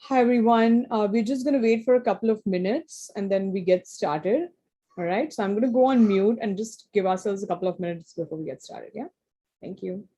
Hi, everyone. We're just going to wait for a couple of minutes and then we get started. All right. So I'm going to go on mute and just give ourselves a couple of minutes before we get started. Yeah. Thank you.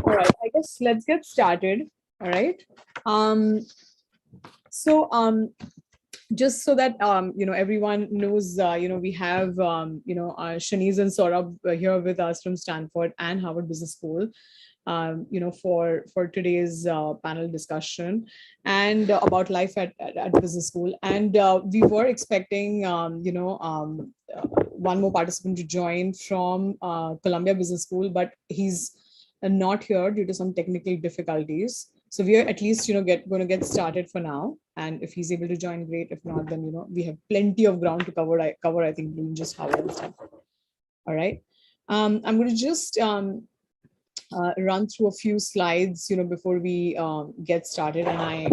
All right. I guess let's get started. All right. Um, so just so that everyone knows, we have Shanice and Saurabh here with us from Stanford and Harvard Business School, for today's panel discussion and about life at business school. And we were expecting one more participant to join from Columbia Business School, but he's not here due to some technical difficulties. So we are at least, going to get started for now. And if he's able to join, great. If not, then, we have plenty of ground to cover. I think, doing just Harvard and Stanford. All right. I'm going to just run through a few slides, before we get started. And I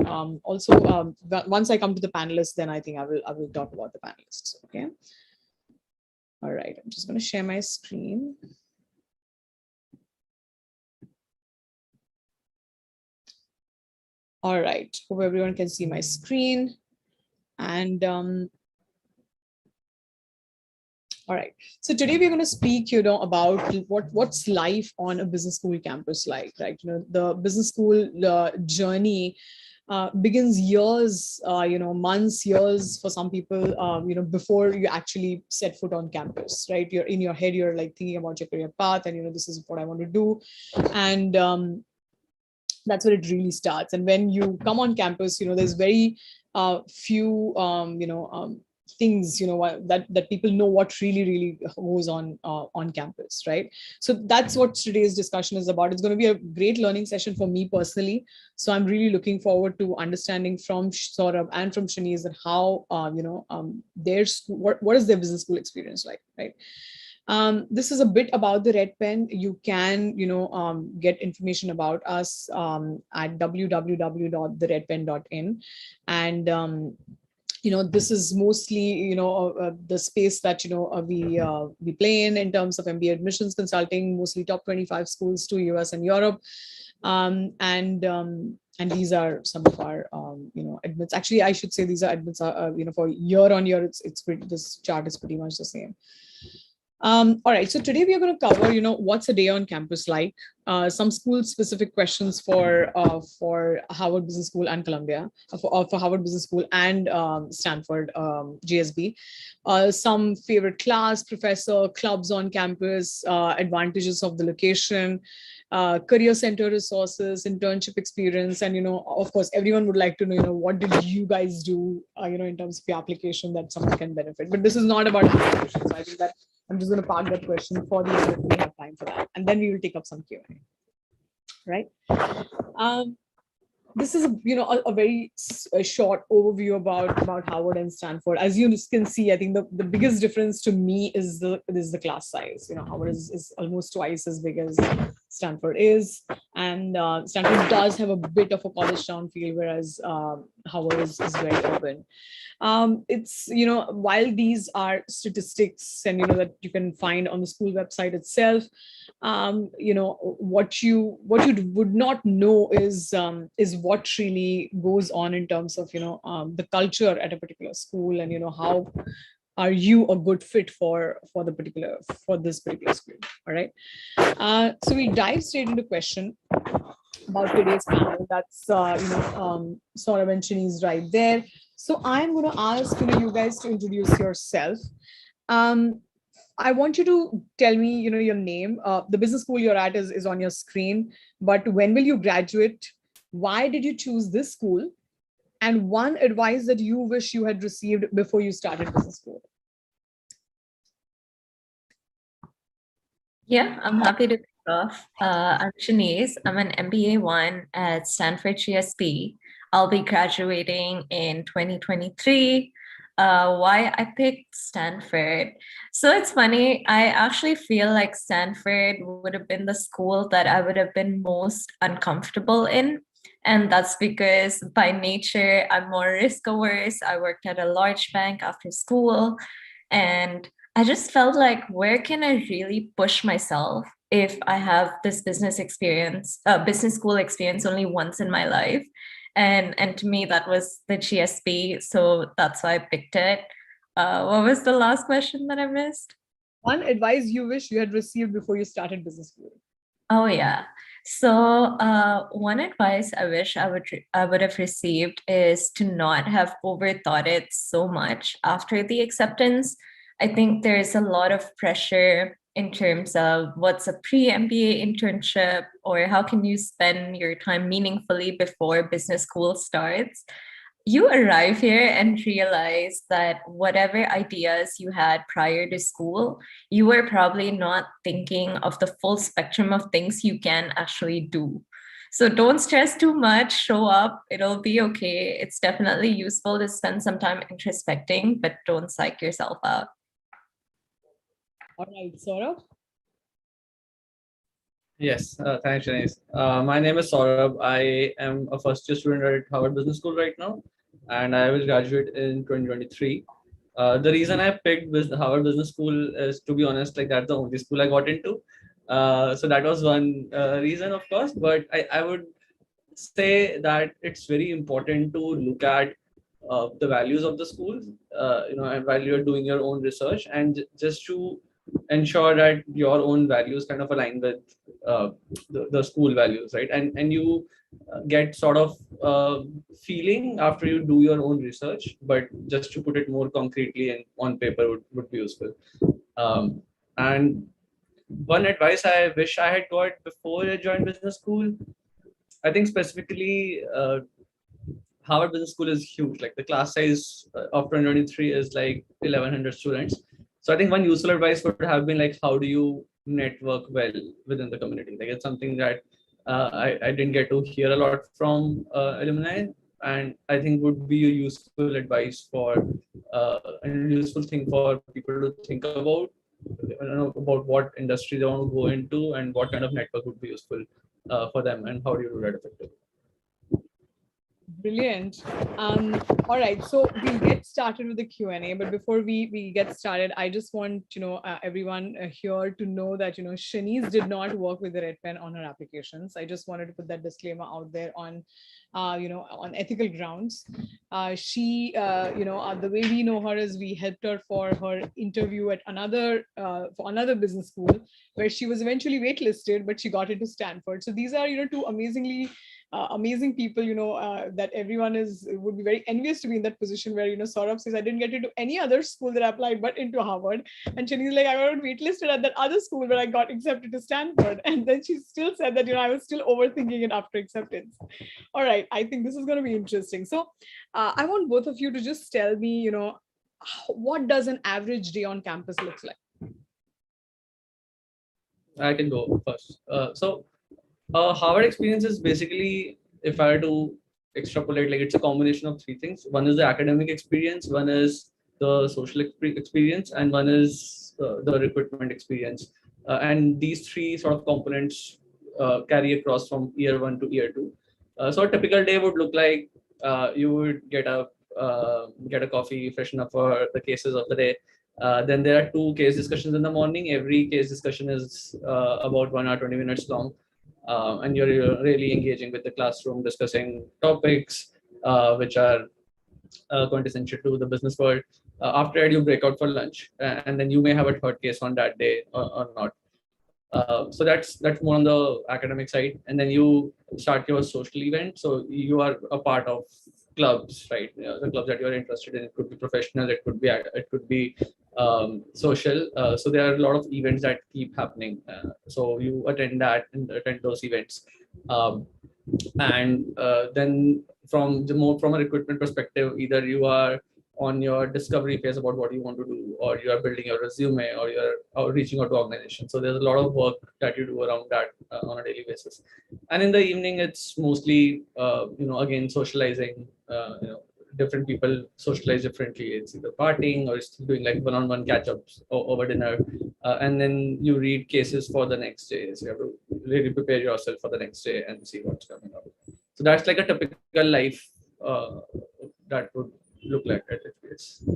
also, once I come to the panelists, then I think I will talk about the panelists. Okay. All right. I'm just going to share my screen. All right, hope everyone can see my screen. And all right, so today we're going to speak, about what's life on a business school campus like, right? The business school journey begins years, months, years for some people, before you actually set foot on campus, right? You're in your head, you're like thinking about your career path and, this is what I want to do. And that's where it really starts. And when you come on campus, there's very few things that people know what really goes on campus, right? So that's what today's discussion is about. It's going to be a great learning session for me personally. So I'm really looking forward to understanding from Saurabh and from Shanice that how their school, what is their business school experience like, right? This is a bit about the Red Pen. You can, get information about us at www.theredpen.in. And, this is mostly, the space that, we play in terms of MBA admissions consulting, mostly top 25 schools to US and Europe. And these are some of our, admits. Actually, I should say these are admits, for year on year, it's pretty, this chart is pretty much the same. All right, so today we are going to cover, what's a day on campus like, some school-specific questions for Harvard Business School and Columbia, for Harvard Business School and Stanford GSB, some favorite class, professor, clubs on campus, advantages of the location, career center resources, internship experience, and of course, everyone would like to know, what did you guys do, in terms of your application that someone can benefit. But this is not about application, so I think that I'm just going to park that question for the end if we have time for that, and then we will take up some Q&A. Right. this is a very short overview about Harvard and Stanford. As you can see, I think the biggest difference to me is the class size. Harvard is almost twice as big as Stanford is, and Stanford does have a bit of a college town feel, whereas Harvard is very urban. It's while these are statistics and that you can find on the school website itself, what you would not know is what really goes on in terms of the culture at a particular school, and how are you a good fit for this particular school. All right, so we dive straight into question about today's panel. That's Saurabh and Shanice right there. So I'm going to ask you guys to introduce yourself. um, I want you to tell me, your name. The business school you're at is on your screen, but when will you graduate? Why did you choose this school? And one advice that you wish you had received before you started business school. Yeah, I'm happy to kick off. I'm Shanice. I'm an MBA 1 at Stanford GSB. I'll be graduating in 2023. Why I picked Stanford? So it's funny, I actually feel like Stanford would have been the school that I would have been most uncomfortable in. And that's because by nature, I'm more risk averse. I worked at a large bank after school, and I just felt like, where can I really push myself if I have this business school experience only once in my life? And to me, that was the GSB. So that's why I picked it. What was the last question that I missed? One advice you wish you had received before you started business school. Oh yeah. So one advice I wish I would have received is to not have overthought it so much after the acceptance. I think there's a lot of pressure in terms of what's a pre-MBA internship, or how can you spend your time meaningfully before business school starts. You arrive here and realize that whatever ideas you had prior to school, you were probably not thinking of the full spectrum of things you can actually do. So don't stress too much, show up, it'll be okay. It's definitely useful to spend some time introspecting, but don't psych yourself out. All right, Saurabh. Yes, thanks, Janice. My name is Saurabh. I am a first year student at Harvard Business School right now, and I will graduate in 2023. The reason I picked Harvard Business School is, to be honest, like that's the only school I got into. So that was one reason, of course, but I would say that it's very important to look at the values of the school, and while you're doing your own research, and just to ensure that your own values kind of align with the school values, right? And you get sort of feeling after you do your own research, but just to put it more concretely and on paper would be useful. And one advice I wish I had got before I joined business school, I think specifically Harvard Business School is huge. Like the class size of 2023 is like 1,100 students. So I think one useful advice would have been like, how do you network well within the community? Like it's something that I didn't get to hear a lot from alumni, and I think would be a useful advice for a useful thing for people to think about, about what industry they want to go into and what kind of network would be useful for them, and how do you do that effectively. Brilliant. All right, so we'll get started with the Q&A, but before we get started, I just want everyone here to know that Shanice did not work with the Red Pen on her applications. I just wanted to put that disclaimer out there on on ethical grounds. She the way we know her is we helped her for her interview at another business school, where she was eventually waitlisted, but she got into Stanford. So these are two amazing people, that everyone would be very envious to be in that position, where Saurabh says, I didn't get into any other school that I applied but into Harvard, and Shani's like, I got waitlisted at that other school where I got accepted to Stanford, and then she still said that I was still overthinking it after acceptance. All right, I think this is going to be interesting. So I want both of you to just tell me, what does an average day on campus look like? I can go first. So Harvard experience is basically, if I were to extrapolate, like it's a combination of three things. One is the academic experience, one is the social experience, and one is the recruitment experience. And these three sort of components carry across from year one to year two. So a typical day would look like you would get up, get a coffee, freshen up for the cases of the day. Then there are two case discussions in the morning. Every case discussion is about 1 hour 20 minutes long, and you're really engaging with the classroom, discussing topics which are quintessential to the business world. After that, you break out for lunch, and then you may have a third case on that day or not. So that's more on the academic side, and then you start your social event. So you are a part of clubs, right? The clubs that you're interested in. It could be professional, it could be social. So there are a lot of events that keep happening. So you attend that and attend those events. And then from a recruitment perspective, either you are on your discovery phase about what you want to do, or you are building your resume, or you're reaching out to organizations. So there's a lot of work that you do around that on a daily basis. And in the evening, it's mostly again socializing. Different people socialize differently. It's either partying or it's doing like one-on-one catch-ups over dinner, and then you read cases for the next day. So you have to really prepare yourself for the next day and see what's coming up. So that's like a typical life that would look like at HBS.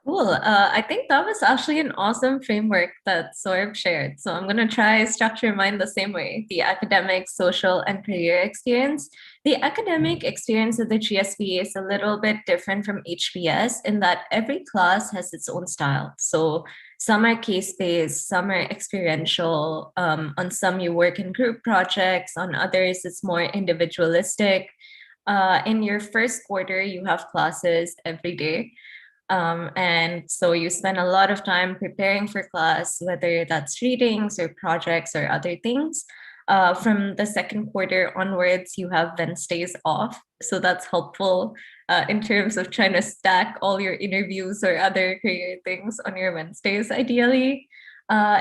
Cool. I think that was actually an awesome framework that Saurabh shared. So I'm going to try structure mine the same way: the academic, social, and career experience. The academic experience of the GSB is a little bit different from HBS in that every class has its own style. So some are case-based, some are experiential. On some you work in group projects, on others it's more individualistic. In your first quarter, you have classes every day. And so you spend a lot of time preparing for class, whether that's readings or projects or other things. From the second quarter onwards, you have Wednesdays off. So that's helpful in terms of trying to stack all your interviews or other career things on your Wednesdays, ideally.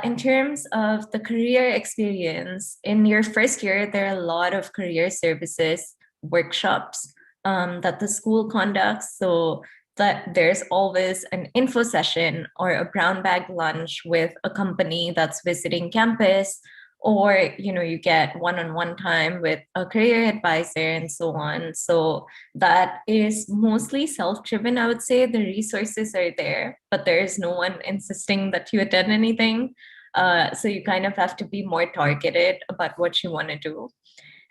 In terms of the career experience, in your first year, there are a lot of career services workshops that the school conducts. So that there's always an info session or a brown bag lunch with a company that's visiting campus, or you get one-on-one time with a career advisor and so on. So that is mostly self-driven, I would say. The resources are there, but there is no one insisting that you attend anything. So you kind of have to be more targeted about what you want to do.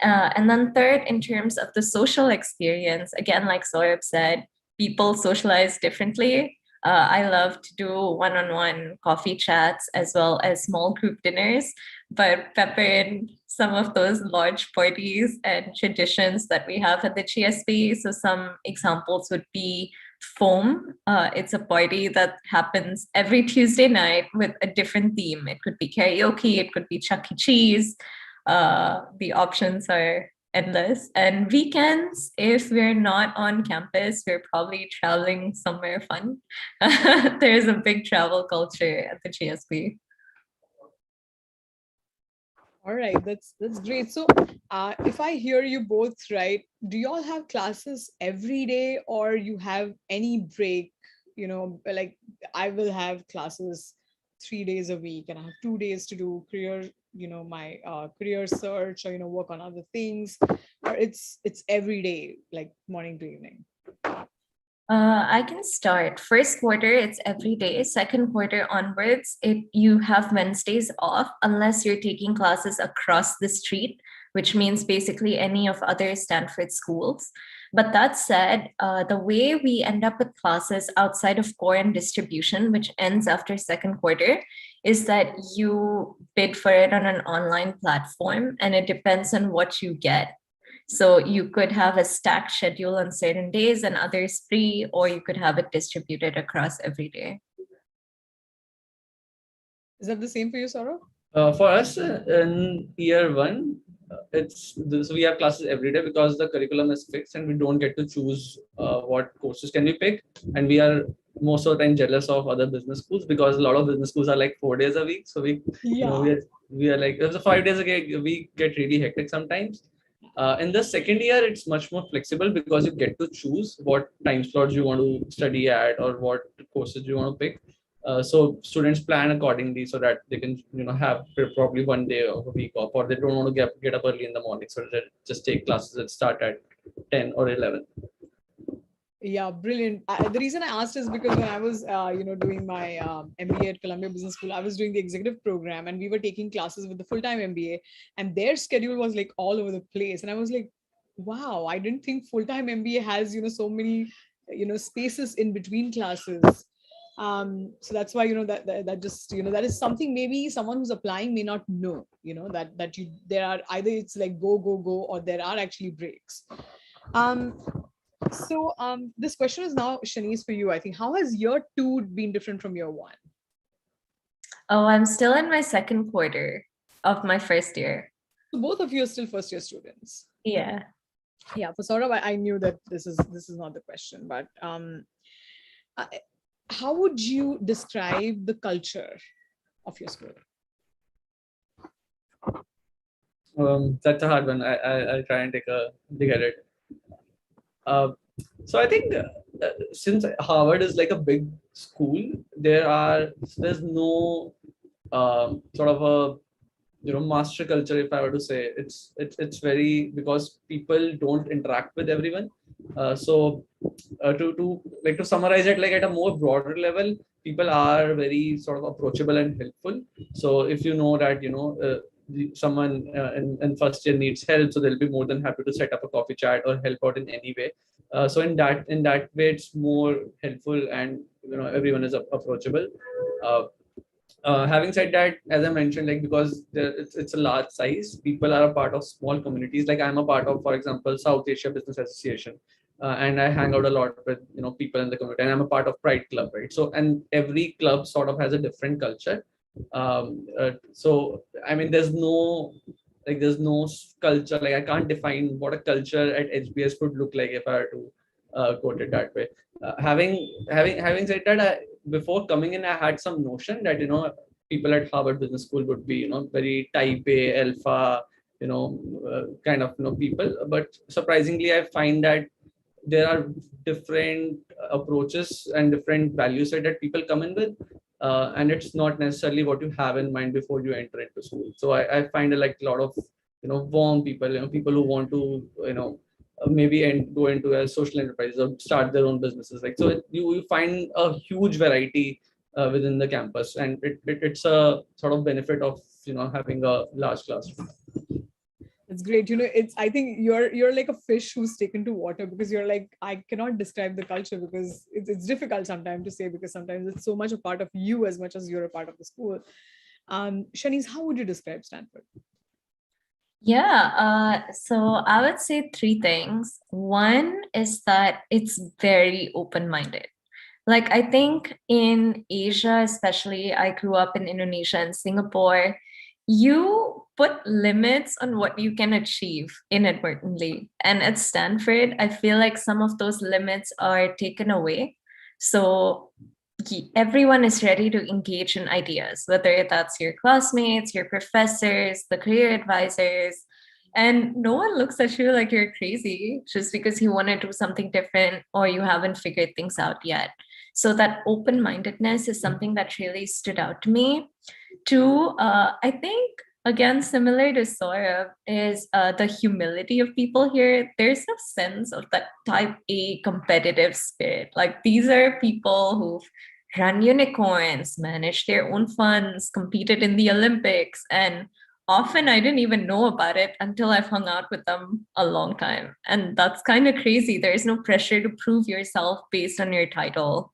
And then third, in terms of the social experience, again, like Saurabh said, people socialize differently. I love to do one-on-one coffee chats as well as small group dinners, but pepper in some of those large parties and traditions that we have at the GSB. So some examples would be Foam. It's a party that happens every Tuesday night with a different theme. It could be karaoke, it could be Chuck E. Cheese. The options are endless. And weekends, if we're not on campus, we're probably traveling somewhere fun. There's a big travel culture at the GSB. All right, that's great. So if I hear you both right, do you all have classes every day, or you have any break? Like I will have classes 3 days a week, and I have 2 days to do career, my career search, or work on other things, or it's every day, like morning to evening. I can start. First quarter, it's every day. Second quarter onwards, you have Wednesdays off unless you're taking classes across the street, which means basically any of other Stanford schools. But that said, the way we end up with classes outside of core and distribution, which ends after second quarter, is that you bid for it on an online platform, and it depends on what you get. So you could have a stacked schedule on certain days and others free, or you could have it distributed across every day. Is that the same for you, Saurabh? For us in year one, we have classes every day because the curriculum is fixed and we don't get to choose what courses can we pick. And we are most of the time jealous of other business schools because a lot of business schools are like 4 days a week. So we are like, if it's 5 days a week, we get really hectic sometimes. In the second year, it's much more flexible because you get to choose what time slots you want to study at or what courses you want to pick. So students plan accordingly so that they can, have probably one day of a week off, or they don't want to get up early in the morning, so they just take classes that start at 10 or 11. Yeah, brilliant. The reason I asked is because when I was, doing my MBA at Columbia Business School, I was doing the executive program, and we were taking classes with the full-time MBA, and their schedule was like all over the place. And I was like, wow, I didn't think full-time MBA has, so many, spaces in between classes. So that's why, that just, that is something maybe someone who's applying may not know, that there are either it's like go, go, go, or there are actually breaks. Um, this question is now, Shanice, for you. I think, how has year two been different from year one? Oh, I'm still in my second quarter of my first year. So both of you are still first year students. Yeah. Yeah, for Saurabh, I knew that this is not the question, but how would you describe the culture of your school? That's a hard one. I'll try and take a dig at it. So I think since Harvard is like a big school, there's no sort of a master culture. If I were to say, it's very, because people don't interact with everyone. To summarize it, like at a more broader level, people are very sort of approachable and helpful. So if you know that someone in first year needs help, so they'll be more than happy to set up a coffee chat or help out in any way. So in that way, it's more helpful, and everyone is approachable. Having said that, as I mentioned, like because it's a large size, people are a part of small communities. Like I'm a part of, for example, South Asia Business Association, and I hang out a lot with people in the community, and I'm a part of Pride Club, right? So, and every club sort of has a different culture. So I mean, there's no culture. Like I can't define what a culture at HBS would look like if I were to quote it that way. Having said that, before coming in, I had some notion that people at Harvard Business School would be very type A, alpha, kind of people. But surprisingly, I find that there are different approaches and different value set that people come in with, and it's not necessarily what you have in mind before you enter into school. So I find like a lot of warm people, people who want to maybe go into a social enterprise or start their own businesses. Like so, you find a huge variety within the campus, and it's a sort of benefit of having a large classroom. It's great. I think you're like a fish who's taken to water, because you're like, I cannot describe the culture because it's difficult sometimes to say, because sometimes it's so much a part of you as much as you're a part of the school. Shanice, how would you describe Stanford? Yeah, so I would say three things. One is that it's very open-minded. Like I think in Asia, especially, I grew up in Indonesia and Singapore, you put limits on what you can achieve inadvertently. And at Stanford, I feel like some of those limits are taken away. So everyone is ready to engage in ideas, whether that's your classmates, your professors, the career advisors. And no one looks at you like you're crazy just because you want to do something different or you haven't figured things out yet. So that open-mindedness is something that really stood out to me. Two, I think, again, similar to Saurabh, is the humility of people here. There's no sense of that type A competitive spirit. Like these are people who've run unicorns, managed their own funds, competed in the Olympics, and often I didn't even know about it until I've hung out with them a long time. And that's kind of crazy. There is no pressure to prove yourself based on your title.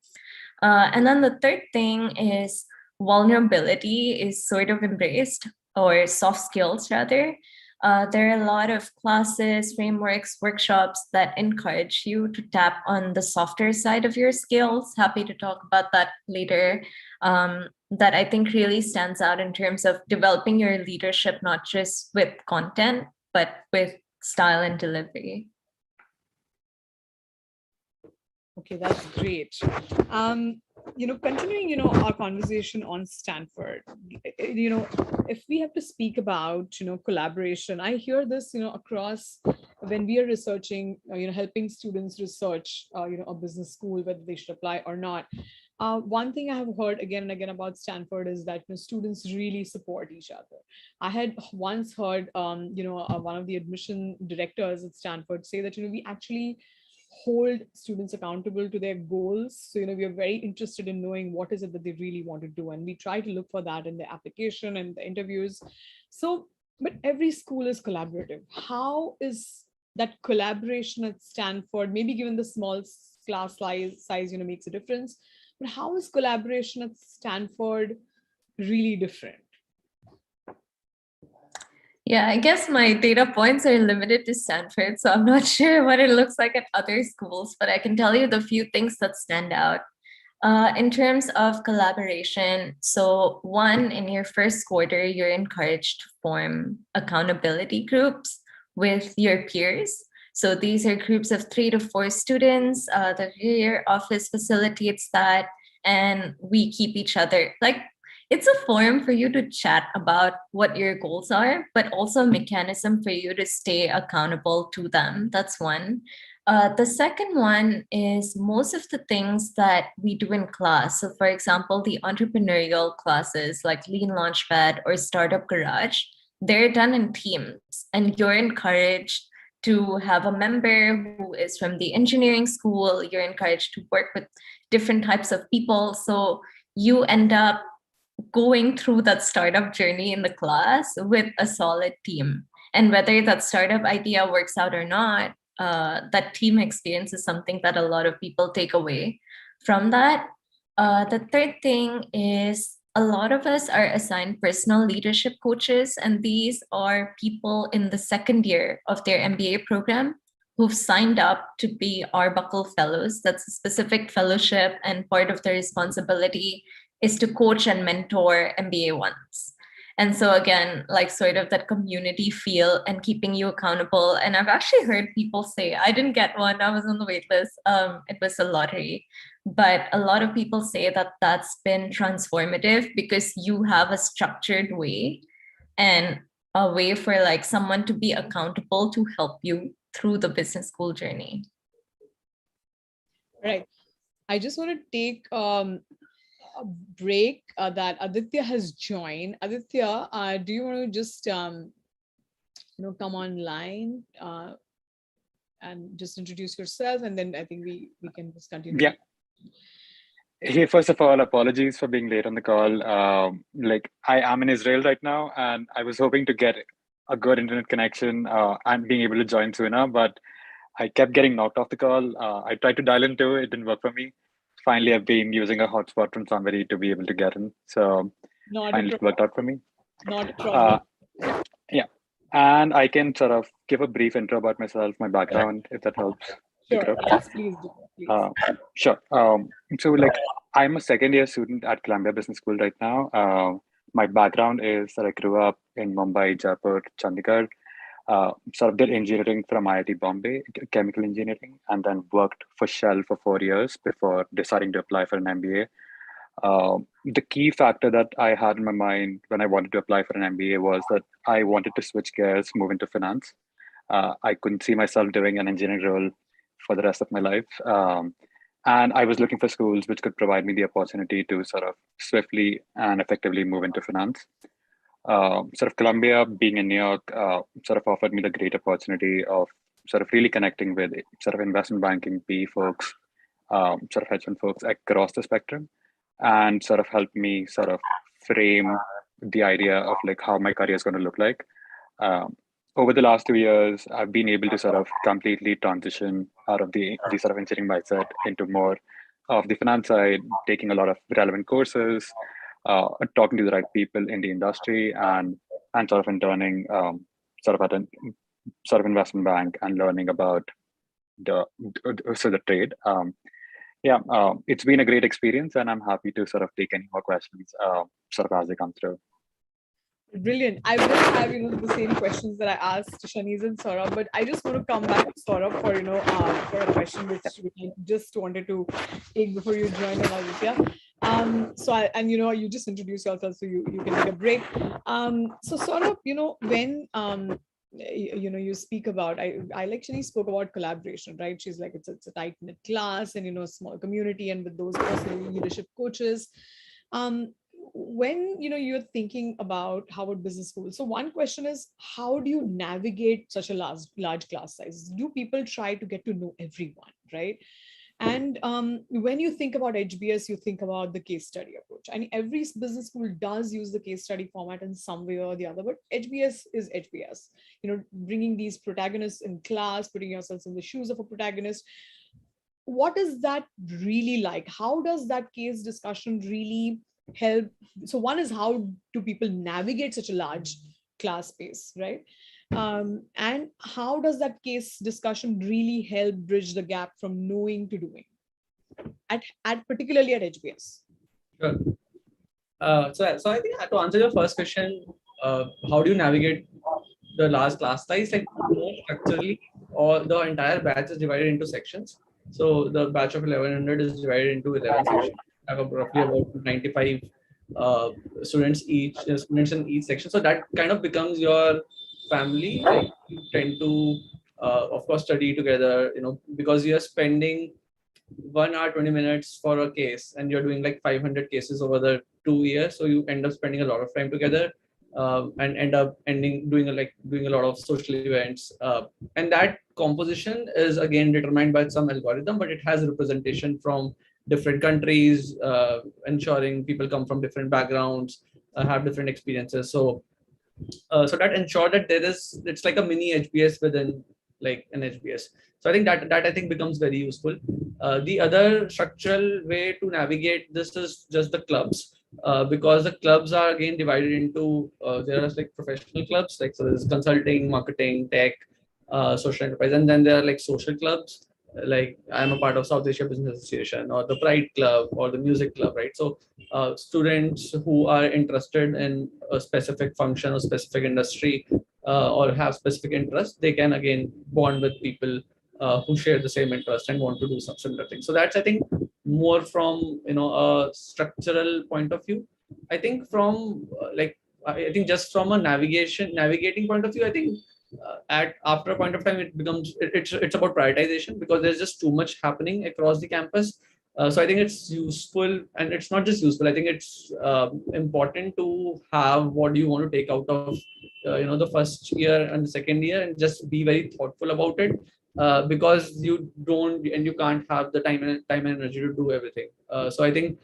And then the third thing is vulnerability is sort of embraced, or soft skills rather. There are a lot of classes, frameworks, workshops that encourage you to tap on the softer side of your skills. Happy to talk about that later. That I think really stands out in terms of developing your leadership, not just with content, but with style and delivery. Okay, that's great. Continuing, our conversation on Stanford, if we have to speak about, collaboration, I hear this, across when we are researching, helping students research, a business school, whether they should apply or not. One thing I have heard again and again about Stanford is that students really support each other. I had once heard, one of the admission directors at Stanford say that we actually hold students accountable to their goals. So we are very interested in knowing what is it that they really want to do, and we try to look for that in the application and the interviews. So, but every school is collaborative. How is that collaboration at Stanford, maybe given the small class size, makes a difference, but how is collaboration at Stanford really different? Yeah, I guess my data points are limited to Stanford, so I'm not sure what it looks like at other schools, but I can tell you the few things that stand out. In terms of collaboration, so one, in your first quarter, you're encouraged to form accountability groups with your peers. So these are groups of 3 to 4 students. The career office facilitates that, and we keep each other like it's a forum for you to chat about what your goals are, but also a mechanism for you to stay accountable to them. That's one. The second one is most of the things that we do in class. So, for example, the entrepreneurial classes like Lean Launchpad or Startup Garage, they're done in teams, and you're encouraged to have a member who is from the engineering school. You're encouraged to work with different types of people. So, you end up going through that startup journey in the class with a solid team. And whether that startup idea works out or not, that team experience is something that a lot of people take away from that. The third thing is a lot of us are assigned personal leadership coaches, and these are people in the second year of their MBA program who've signed up to be Arbuckle Fellows. That's a specific fellowship, and part of the responsibility is to coach and mentor MBA ones. And so again, like sort of that community feel and keeping you accountable. And I've actually heard people say, I didn't get one, I was on the wait list. It was a lottery. But a lot of people say that that's been transformative because you have a structured way and a way for like someone to be accountable to help you through the business school journey. Right. I just want to take a break that Aditya has joined. Aditya, do you want to just come online and just introduce yourself, and then I think we can just continue. Yeah. Hey, first of all, apologies for being late on the call. I am in Israel right now, and I was hoping to get a good internet connection and being able to join sooner, but I kept getting knocked off the call. I tried to dial into it, didn't work for me. Finally, I've been using a hotspot from somebody to be able to get in. So finally it worked out for me. Not a problem. Yeah. And I can sort of give a brief intro about myself, my background, if that helps. Sure. Yes, please do. Please. Sure. So I'm a second year student at Columbia Business School right now. My background is that I grew up in Mumbai, Jaipur, Chandigarh. Sort of did engineering from IIT Bombay, chemical engineering, and then worked for Shell for 4 years before deciding to apply for an MBA. The key factor that I had in my mind when I wanted to apply for an MBA was that I wanted to switch gears, move into finance. I couldn't see myself doing an engineering role for the rest of my life. And I was looking for schools which could provide me the opportunity to sort of swiftly and effectively move into finance. Sort of Columbia being in New York sort of offered me the great opportunity of sort of really connecting with sort of investment banking, PE folks, sort of hedge fund folks across the spectrum, and sort of helped me sort of frame the idea of like how my career is going to look like. Over the last 2 years, I've been able to sort of completely transition out of the sort of engineering mindset into more of the finance side, taking a lot of relevant courses, talking to the right people in the industry, and sort of interning sort of at a sort of investment bank and learning about the trade. It's been a great experience, and I'm happy to sort of take any more questions sort of as they come through. Brilliant. I will have, the same questions that I asked Shanice and Saurabh, but I just want to come back to Saurabh for, for a question which we just wanted to take before you joined on Aditya. You just introduce yourself, so you can take a break. So Saurabh, when, you speak about, I actually spoke about collaboration, right? She's like, it's a tight knit class and, a small community and with those personal leadership coaches. When you're thinking about Harvard Business School, so one question is, how do you navigate such a large class size? Do people try to get to know everyone, right? And when you think about HBS, you think about the case study approach. And every business school does use the case study format in some way or the other, but HBS is HBS. Bringing these protagonists in class, putting yourselves in the shoes of a protagonist. What is that really like? How does that case discussion really help? So one is, how do people navigate such a large class space, right? And how does that case discussion really help bridge the gap from knowing to doing at particularly at HBS? Sure. So I think to answer your first question, how do you navigate the large class size? Like, more structurally, or the entire batch is divided into sections. So the batch of 1100 is divided into 11 sections. I have roughly about 95 students in each section. So that kind of becomes your family. Like, you tend to, of course, study together. Because you are spending 1 hour 20 minutes for a case, and you're doing like 500 cases over the 2 years. So you end up spending a lot of time together. And end up doing a lot of social events, and that composition is again determined by some algorithm, but it has representation from different countries, ensuring people come from different backgrounds, have different experiences. So that ensure that it's like a mini HBS within like an HBS. So I think that I think becomes very useful. The other structural way to navigate this is just the clubs, because the clubs are again divided into, there are like professional clubs, like, so there's consulting, marketing, tech, social enterprise, and then there are like social clubs. Like, I'm a part of South Asia Business Association, or the Pride Club, or the Music Club, right? So students who are interested in a specific function or specific industry, or have specific interest, they can again bond with people who share the same interest and want to do some similar things. So that's, I think, more from a structural point of view. I think from I think just from a navigating point of view, I think at after a point of time it becomes it's about prioritization, because there's just too much happening across the campus. So I think it's useful, and it's not just useful. I think it's important to have what you want to take out of the first year and the second year, and just be very thoughtful about it, because you don't and you can't have the time and energy to do everything. So I think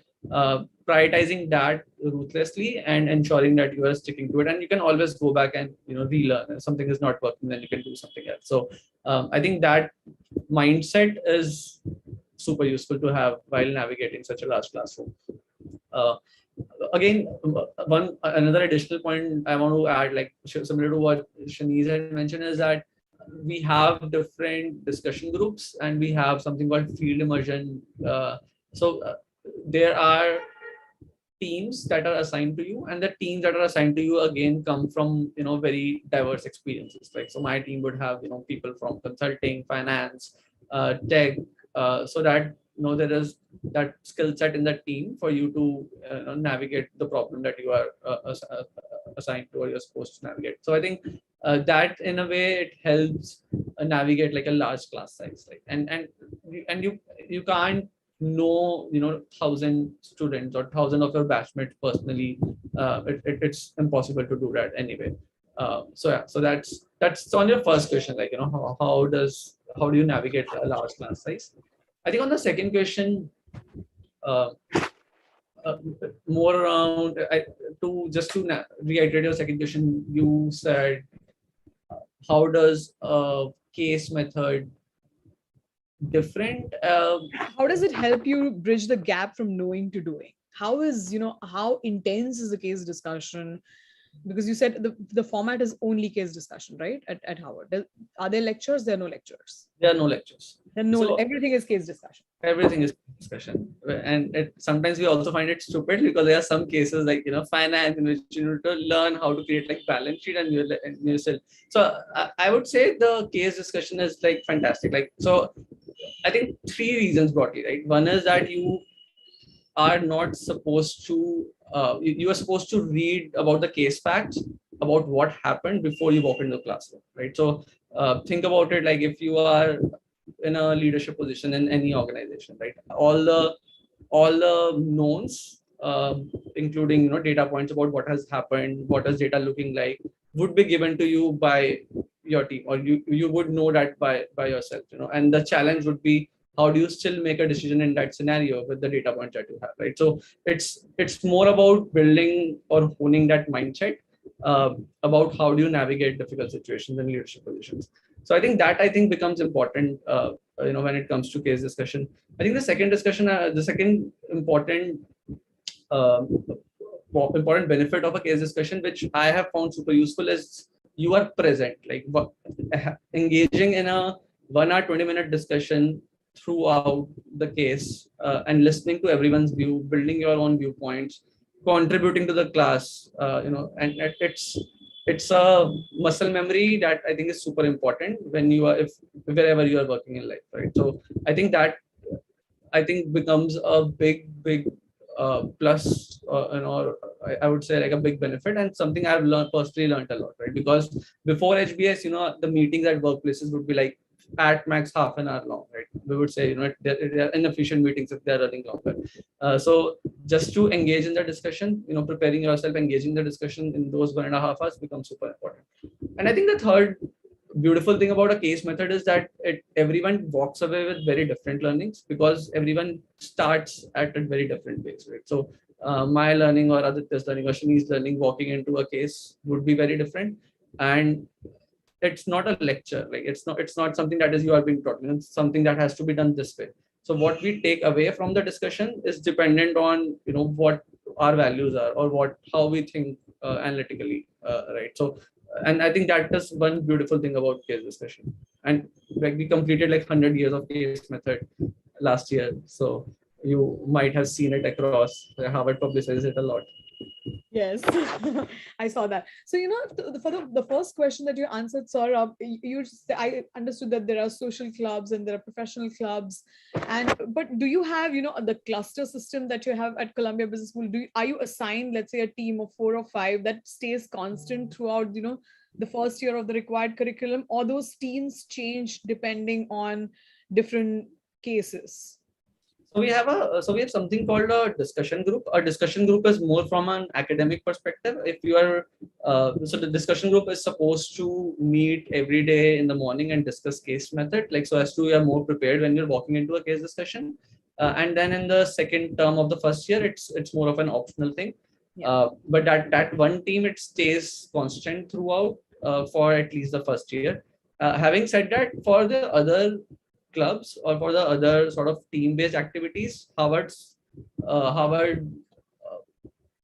prioritizing that ruthlessly and ensuring that you are sticking to it, and you can always go back and relearn. If something is not working, then you can do something else. So I think that mindset is super useful to have while navigating such a large classroom. Uh, Again, another additional point I want to add, like similar to what Shanice had mentioned, is that we have different discussion groups, and we have something called field immersion. So there are teams that are assigned to you, and the teams that are assigned to you again come from very diverse experiences. Like, so my team would have people from consulting, finance, tech, so that there is that skill set in the team for you to navigate the problem that you are assigned to, or you're supposed to navigate. So I think that in a way it helps navigate like a large class size, like, and you can't know 1,000 students or 1,000 of your batchmates personally. It's impossible to do that anyway. So yeah, so that's on your first question, like how do you navigate a large class size. I think on the second question, uh, more around to reiterate your second question, you said, how does a case method different? How does it help you bridge the gap from knowing to doing? How intense is the case discussion? Because you said the format is only case discussion, right? At Harvard. Are there lectures? There are no lectures. There are no lectures. Then no, So everything is case discussion. everything is discussion, and sometimes we also find it stupid because there are some cases like finance in which you need to learn how to create like balance sheet and you sell. So I would say the case discussion is like fantastic. Like, so I think three reasons broadly, right? One is that you are not supposed to you are supposed to read about the case facts about what happened before you walk into the classroom, right? So think about it like if you are in a leadership position in any organization, right? All the knowns, including data points about what has happened, what is data looking like, would be given to you by your team, or you would know that by yourself, and the challenge would be how do you still make a decision in that scenario with the data points that you have, right? So it's more about building or honing that mindset about how do you navigate difficult situations and leadership positions. So I think becomes important when it comes to case discussion. I think the second uh, important benefit of a case discussion, which I have found super useful, is you are present, like engaging in a 1 hour 20-minute discussion throughout the case, and listening to everyone's view, building your own viewpoints, contributing to the class, and it's a muscle memory that I think is super important when you are, if wherever you are working in life, right? So I think that becomes a big plus, I would say like a big benefit, and something I've personally learned a lot, right? Because before HBS, the meetings at workplaces would be like at max half an hour long, right? We would say, they're inefficient meetings if they're running longer. So just to engage in the discussion, preparing yourself, engaging the discussion in those 1.5 hours becomes super important. And I think the third beautiful thing about a case method is that everyone walks away with very different learnings, because everyone starts at a very different pace, right? So my learning or Aditya's learning or Shini's learning walking into a case would be very different, and it's not a lecture, like it's not something that is you are being taught, it's something that has to be done this way. So what we take away from the discussion is dependent on what our values are, or how we think analytically, right? So, and I think that is one beautiful thing about case discussion. And like we completed like 100 years of case method last year, so you might have seen it across. Harvard publishes it a lot. Yes, I saw that. So, for the first question that you answered, Saurabh, I understood that there are social clubs and there are professional clubs, but do you have, the cluster system that you have at Columbia Business School? Are you assigned, let's say, a team of 4 or 5 that stays constant throughout, the first year of the required curriculum, or those teams change depending on different cases? So we have something called a discussion group. A discussion group is more from an academic perspective. If you are so the discussion group is supposed to meet every day in the morning and discuss case method, like so as to you are more prepared when you're walking into a case discussion. And then in the second term of the first year, it's more of an optional thing. Yeah. But that one team, it stays constant throughout for at least the first year. Having said that, for the other clubs or for the other sort of team-based activities, Harvard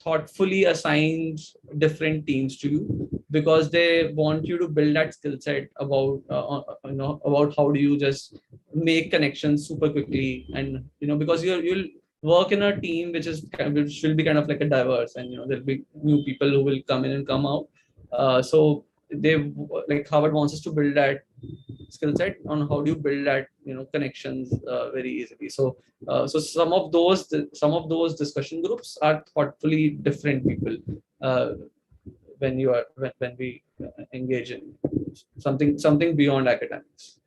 thoughtfully assigns different teams to you, because they want you to build that skill set about about how do you just make connections super quickly, and because you'll work in a team which will be kind of like a diverse, and there'll be new people who will come in and come out. So like Harvard wants us to build that skill set on how do you build that connections very easily. So some of those discussion groups are thoughtfully different people when we engage in something beyond academics.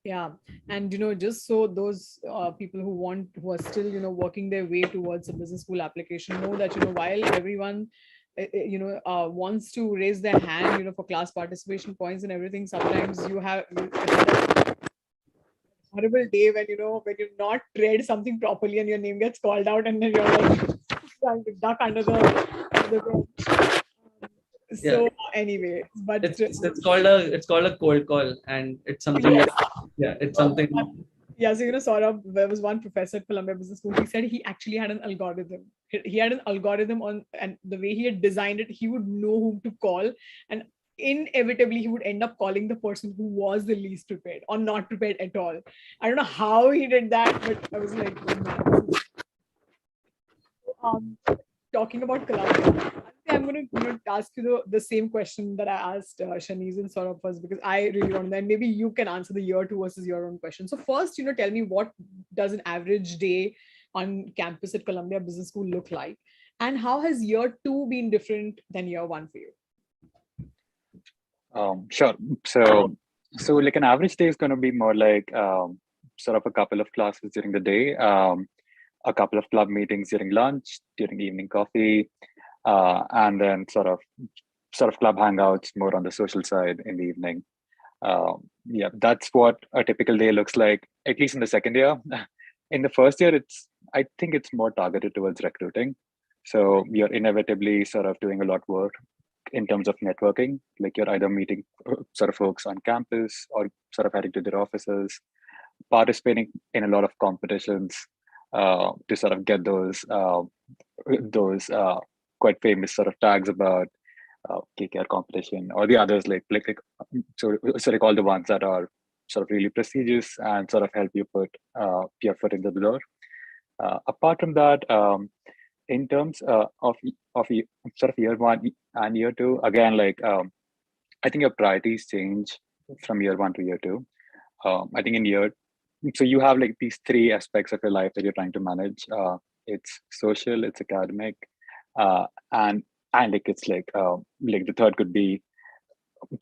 Yeah, and just so those people who are still working their way towards a business school application know that while everyone wants to raise their hand for class participation points and everything, sometimes you have a horrible day when when you've not read something properly and your name gets called out, and then you're like trying to duck under the bench. So anyway, but It's called a cold call, and it's something yes. it's something Yeah, so Saurabh, there was one professor at Columbia Business School. He said he actually had an algorithm. He had an algorithm on, and the way he had designed it, he would know whom to call, and inevitably he would end up calling the person who was the least prepared or not prepared at all. I don't know how he did that, but I was like, oh man. Um, talking about Colombia, I'm going to ask you the same question that I asked Shanice and Saurabh first, because I really want to know, and maybe you can answer the year two versus your own question. So first, tell me, what does an average day on campus at Columbia Business School look like? And how has year two been different than year one for you? Sure. So like an average day is going to be more like sort of a couple of classes during the day, a couple of club meetings during lunch, during evening coffee, and then sort of club hangouts more on the social side in the evening. Yeah, that's what a typical day looks like, at least in the second year. In the first year, I think it's more targeted towards recruiting. So you're inevitably sort of doing a lot more in terms of networking, like you're either meeting sort of folks on campus or sort of heading to their offices, participating in a lot of competitions to sort of get those quite famous sort of tags about KKR competition or the others so like all the ones that are sort of really prestigious and sort of help you put your foot in the door. Apart from that, in terms sort of year one and year two, again, like I think your priorities change from year one to year two. I think so you have like these three aspects of your life that you're trying to manage. It's social, it's academic, and like it's like the third could be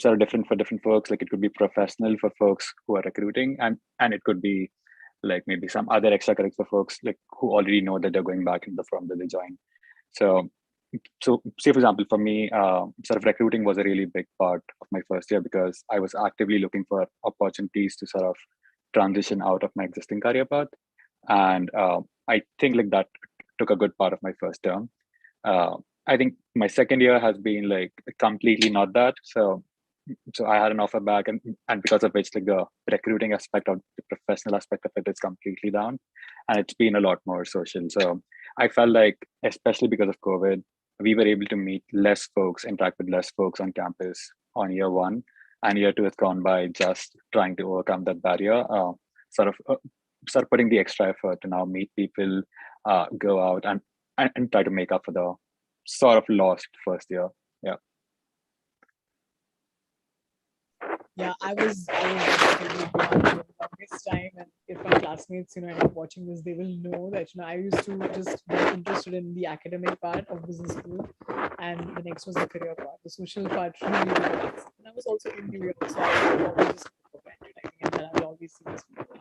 sort of different for different folks. Like it could be professional for folks who are recruiting, and it could be like maybe some other extracurricular for folks like who already know that they're going back in the firm that they joined. So say for example, for me, sort of recruiting was a really big part of my first year because I was actively looking for opportunities to sort of transition out of my existing career path, and I think like that took a good part of my first term. I think my second year has been like completely not that. So I had an offer back, and because of which like the recruiting aspect or the professional aspect of it is completely down, and it's been a lot more social. So I felt like, especially because of COVID, we were able to meet less folks, interact with less folks on campus on year one, and year two has gone by just trying to overcome that barrier. Sort of putting the extra effort to now meet people, go out and try to make up for the sort of lost first year. Yeah. Yeah, I was really glad for the longest time, and if my classmates, end up watching this, they will know that I used to just be interested in the academic part of business school, and the next was the career part. The social part really relaxed, and I was also into it, so I would always just go for granted. I think, and that I will always see these people,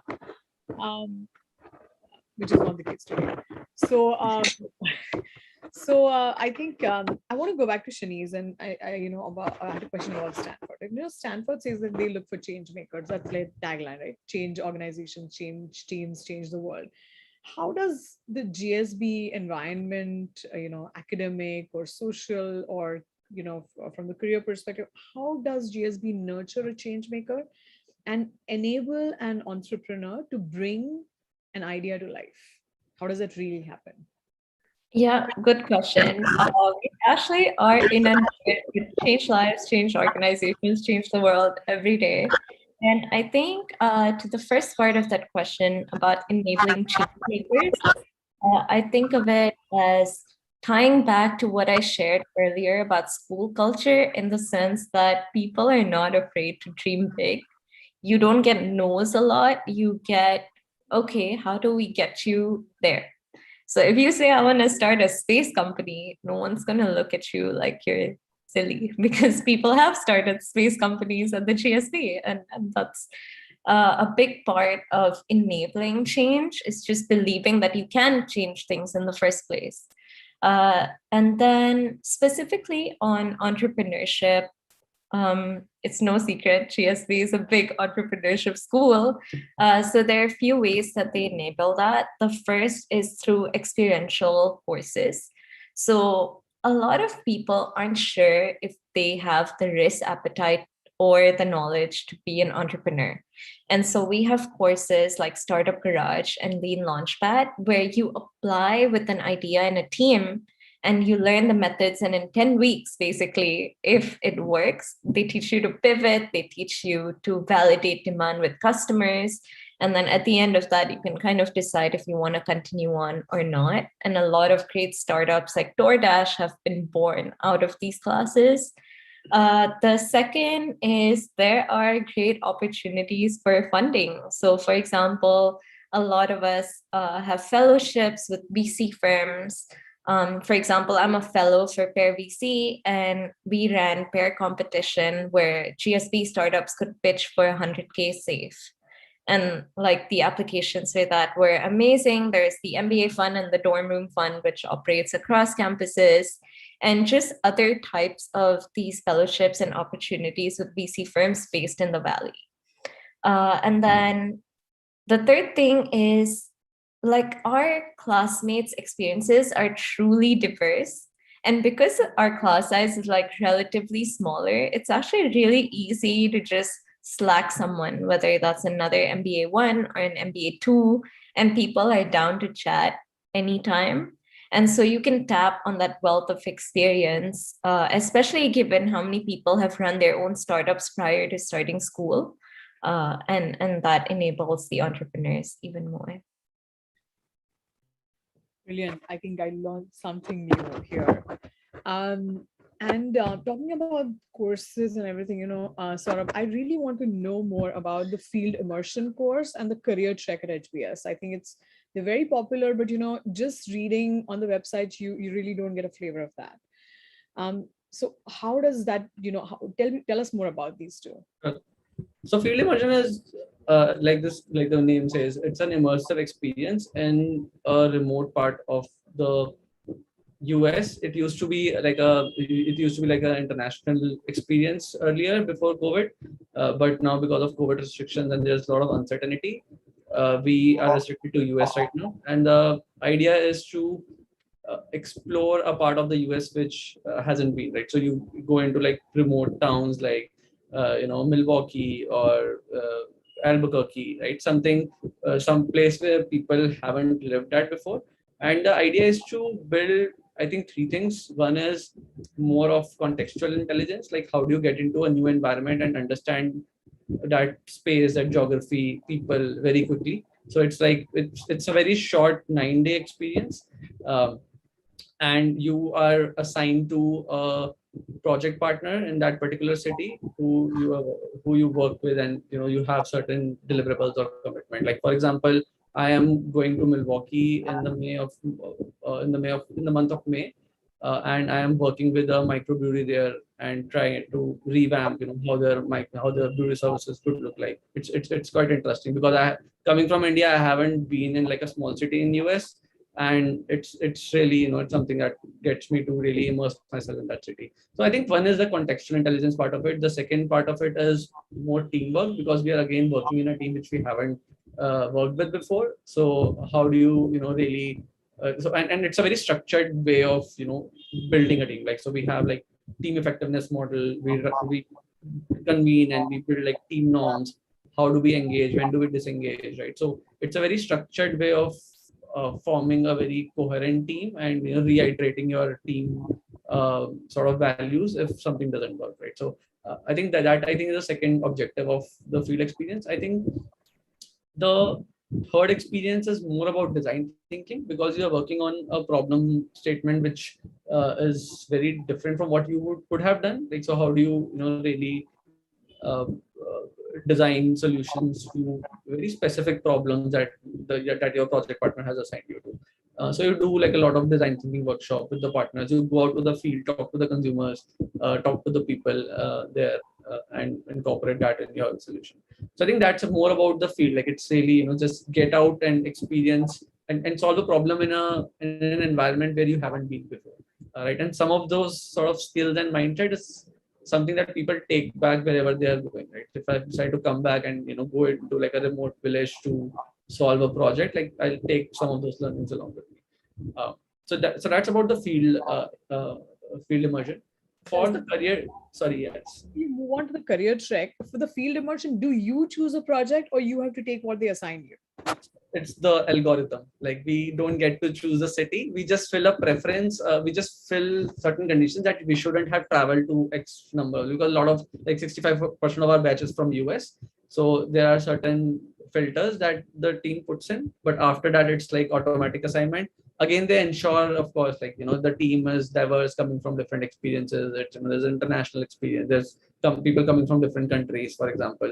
which is not the case today. So, I think I want to go back to Shanice, and I had a question about Stanford. Stanford says that they look for change makers. That's like tagline, right? Change organizations, change teams, change the world. How does the GSB environment, academic or social, or from the career perspective, how does GSB nurture a change maker and enable an entrepreneur to bring an idea to life? How does that really happen? Yeah, good question. We actually are inundated with change lives, change organizations, change the world every day. And I think to the first part of that question about enabling change makers, I think of it as tying back to what I shared earlier about school culture, in the sense that people are not afraid to dream big. You don't get no's a lot. You get, okay, how do we get you there? So if you say, I want to start a space company, no one's going to look at you like you're silly, because people have started space companies at the GSB. And that's a big part of enabling change, is just believing that you can change things in the first place. And then specifically on entrepreneurship, it's no secret, GSB is a big entrepreneurship school. So there are a few ways that they enable that. The first is through experiential courses. So a lot of people aren't sure if they have the risk appetite or the knowledge to be an entrepreneur. And so we have courses like Startup Garage and Lean Launchpad, where you apply with an idea in a team and you learn the methods. And in 10 weeks, basically, if it works, they teach you to pivot, they teach you to validate demand with customers. And then at the end of that, you can kind of decide if you want to continue on or not. And a lot of great startups like DoorDash have been born out of these classes. The second is there are great opportunities for funding. So, for example, a lot of us have fellowships with VC firms. For example, I'm a fellow for Pair VC, and we ran pair competition where GSB startups could pitch for 100K safe. And like the applications for that were amazing. There's the MBA fund and the dorm room fund, which operates across campuses, and just other types of these fellowships and opportunities with VC firms based in the Valley. And then the third thing is like our classmates' experiences are truly diverse. And because our class size is like relatively smaller, it's actually really easy to just Slack someone, whether that's another MBA 1 or an MBA 2, and people are down to chat anytime. And so you can tap on that wealth of experience, especially given how many people have run their own startups prior to starting school. And that enables the entrepreneurs even more. Brilliant. I think I learned something new here. And talking about courses and everything, Saurabh, I really want to know more about the field immersion course and the career trek at HBS. I think they're very popular, but just reading on the website, you really don't get a flavor of that. So how does that, tell us more about these two. So field immersion is like the name says, it's an immersive experience in a remote part of the US. It used to be like an international experience earlier before COVID, but now because of COVID restrictions and there's a lot of uncertainty, we are restricted to US right now. And the idea is to explore a part of the US which hasn't been, right. So you go into like remote towns like Milwaukee or Albuquerque, right? Some place where people haven't lived at before. And the idea is to build, I think, three things. One is more of contextual intelligence, like how do you get into a new environment and understand that space, that geography, people very quickly. So it's like it's a very short 9-day experience, and you are assigned to a project partner in that particular city who you work with, and you have certain deliverables or commitment. Like for example, I am going to Milwaukee in the month of May, and I am working with a microbrewery there and trying to revamp, how their brewery services could look like. It's quite interesting because coming from India, I haven't been in like a small city in US, and it's really it's something that gets me to really immerse myself in that city. So I think one is the contextual intelligence part of it. The second part of it is more teamwork, because we are again working in a team which we haven't worked with before. So how do you really and it's a very structured way of building a team. Like, so we have like team effectiveness model, we convene and we build like team norms. How do we engage, when do we disengage, right? So it's a very structured way of forming a very coherent team and reiterating your team sort of values if something doesn't work, right? So I think that I think is the second objective of the field experience. I think the third experience is more about design thinking, because you are working on a problem statement which is very different from what you could have done. Like, so how do you really design solutions to very specific problems that that your project partner has assigned you to. So you do like a lot of design thinking workshop with the partners. You go out to the field, talk to the consumers, talk to the people there, and incorporate that in your solution. So I think that's more about the field. Like, it's really just get out and experience and solve a problem in an environment where you haven't been before, right? And some of those sort of skills and mindset is something that people take back wherever they are going, right? If I decide to come back and go into like a remote village to solve a project, like I'll take some of those learnings along with me. So that's about the field immersion. For the career, sorry, yes. You move on to the career track. For the field immersion, do you choose a project or you have to take what they assign you? It's the algorithm. Like we don't get to choose the city. We just fill a preference. We just fill certain conditions that we shouldn't have traveled to X number, because a lot of, like 65% of our batch is from US. So there are certain filters that the team puts in, but after that it's like automatic assignment. Again, they ensure, of course, like, the team is diverse, coming from different experiences. There's international experience. There's people coming from different countries, for example.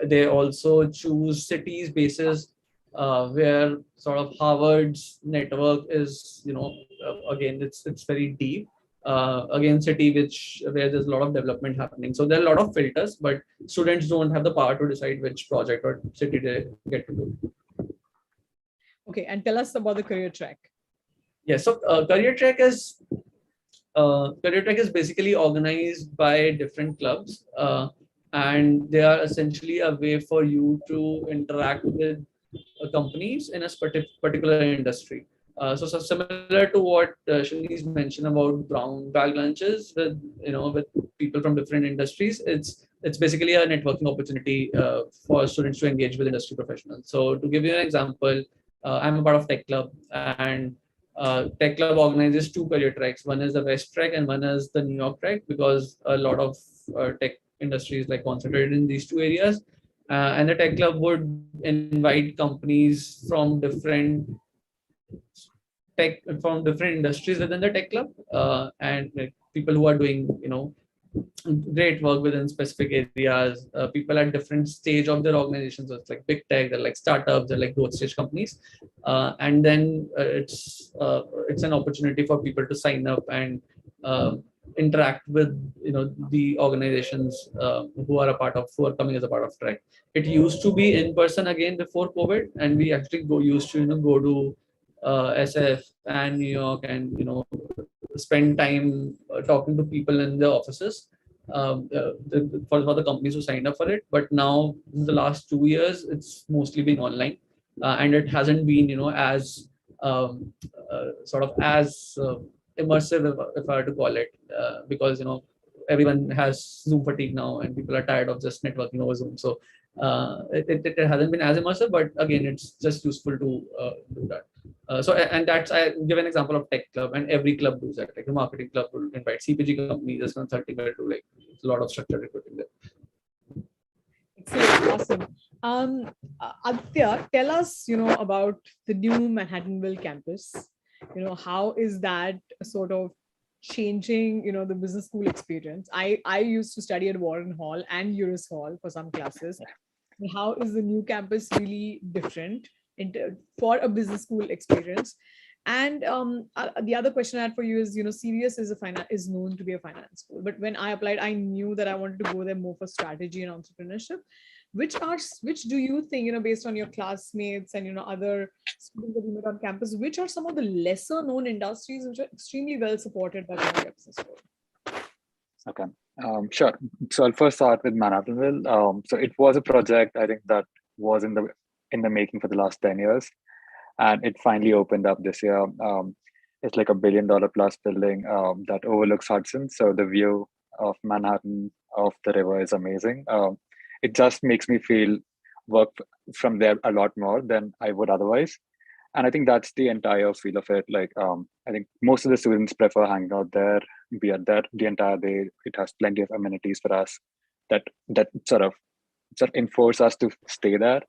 They also choose cities basis where sort of Harvard's network is, again, it's very deep. Again, city where there's a lot of development happening. So there are a lot of filters, but students don't have the power to decide which project or city they get to do. Okay, and tell us about the career track. Yeah, so career track is basically organized by different clubs, and they are essentially a way for you to interact with companies in a particular industry. So similar to what Shanice mentioned about brown bag lunches with people from different industries, it's basically a networking opportunity for students to engage with industry professionals. So to give you an example, I'm a part of Tech Club, and Tech Club organizes two career tracks. One is the West track and one is the New York track, because a lot of tech industries like concentrated in these two areas. And the Tech Club would invite companies from different industries within the Tech Club, and like people who are doing great work within specific areas. People at different stage of their organizations. So it's like big tech, they're like startups, they're like growth stage companies, and then it's an opportunity for people to sign up and interact with the organizations who are coming as a part of track. It used to be in person again before COVID, and we actually used to go to SF and New York, and spend time talking to people in the offices, for the companies who signed up for it. But now in the last 2 years, it's mostly been online, and it hasn't been as sort of as immersive, if I were to call it, because everyone has Zoom fatigue now, and people are tired of just networking over Zoom. So it hasn't been as immersive, but again, it's just useful to do that. And that's, I give an example of Tech Club, and every club does that. Like the marketing club will invite CPG companies as consulting, will do like a lot of structured recruiting there. Excellent, awesome. Aditya, tell us, about the new Manhattanville campus. How is that sort of changing, the business school experience? I used to study at Warren Hall and Uris Hall for some classes. How is the new campus really different for a business school experience? And the other question I had for you is, CVS is known to be a finance school, but when I applied, I knew that I wanted to go there more for strategy and entrepreneurship. Which do you think, based on your classmates and other students that you met on campus, which are some of the lesser known industries which are extremely well supported by Columbia Business School? Okay, sure. So I'll first start with Manhattanville. So it was a project, I think, that was in the making for the last 10 years, and it finally opened up this year. It's like $1 billion plus building that overlooks Hudson. So the view of Manhattan, of the river, is amazing. It just makes me feel work from there a lot more than I would otherwise. And I think that's the entire feel of it. Like, I think most of the students prefer hanging out there, be at there the entire day. It has plenty of amenities for us that sort of enforce us to stay there.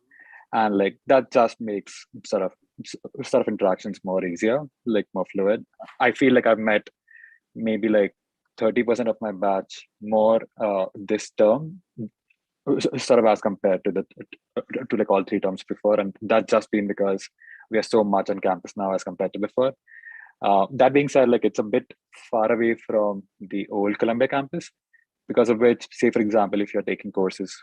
And like that just makes sort of interactions more easier, like more fluid. I feel like I've met maybe like 30% of my batch more this term, sort of as compared to like all 3 terms before, and that's just been because we are so much on campus now as compared to before. That being said, like it's a bit far away from the old Columbia campus, because of which, say for example, if you're taking courses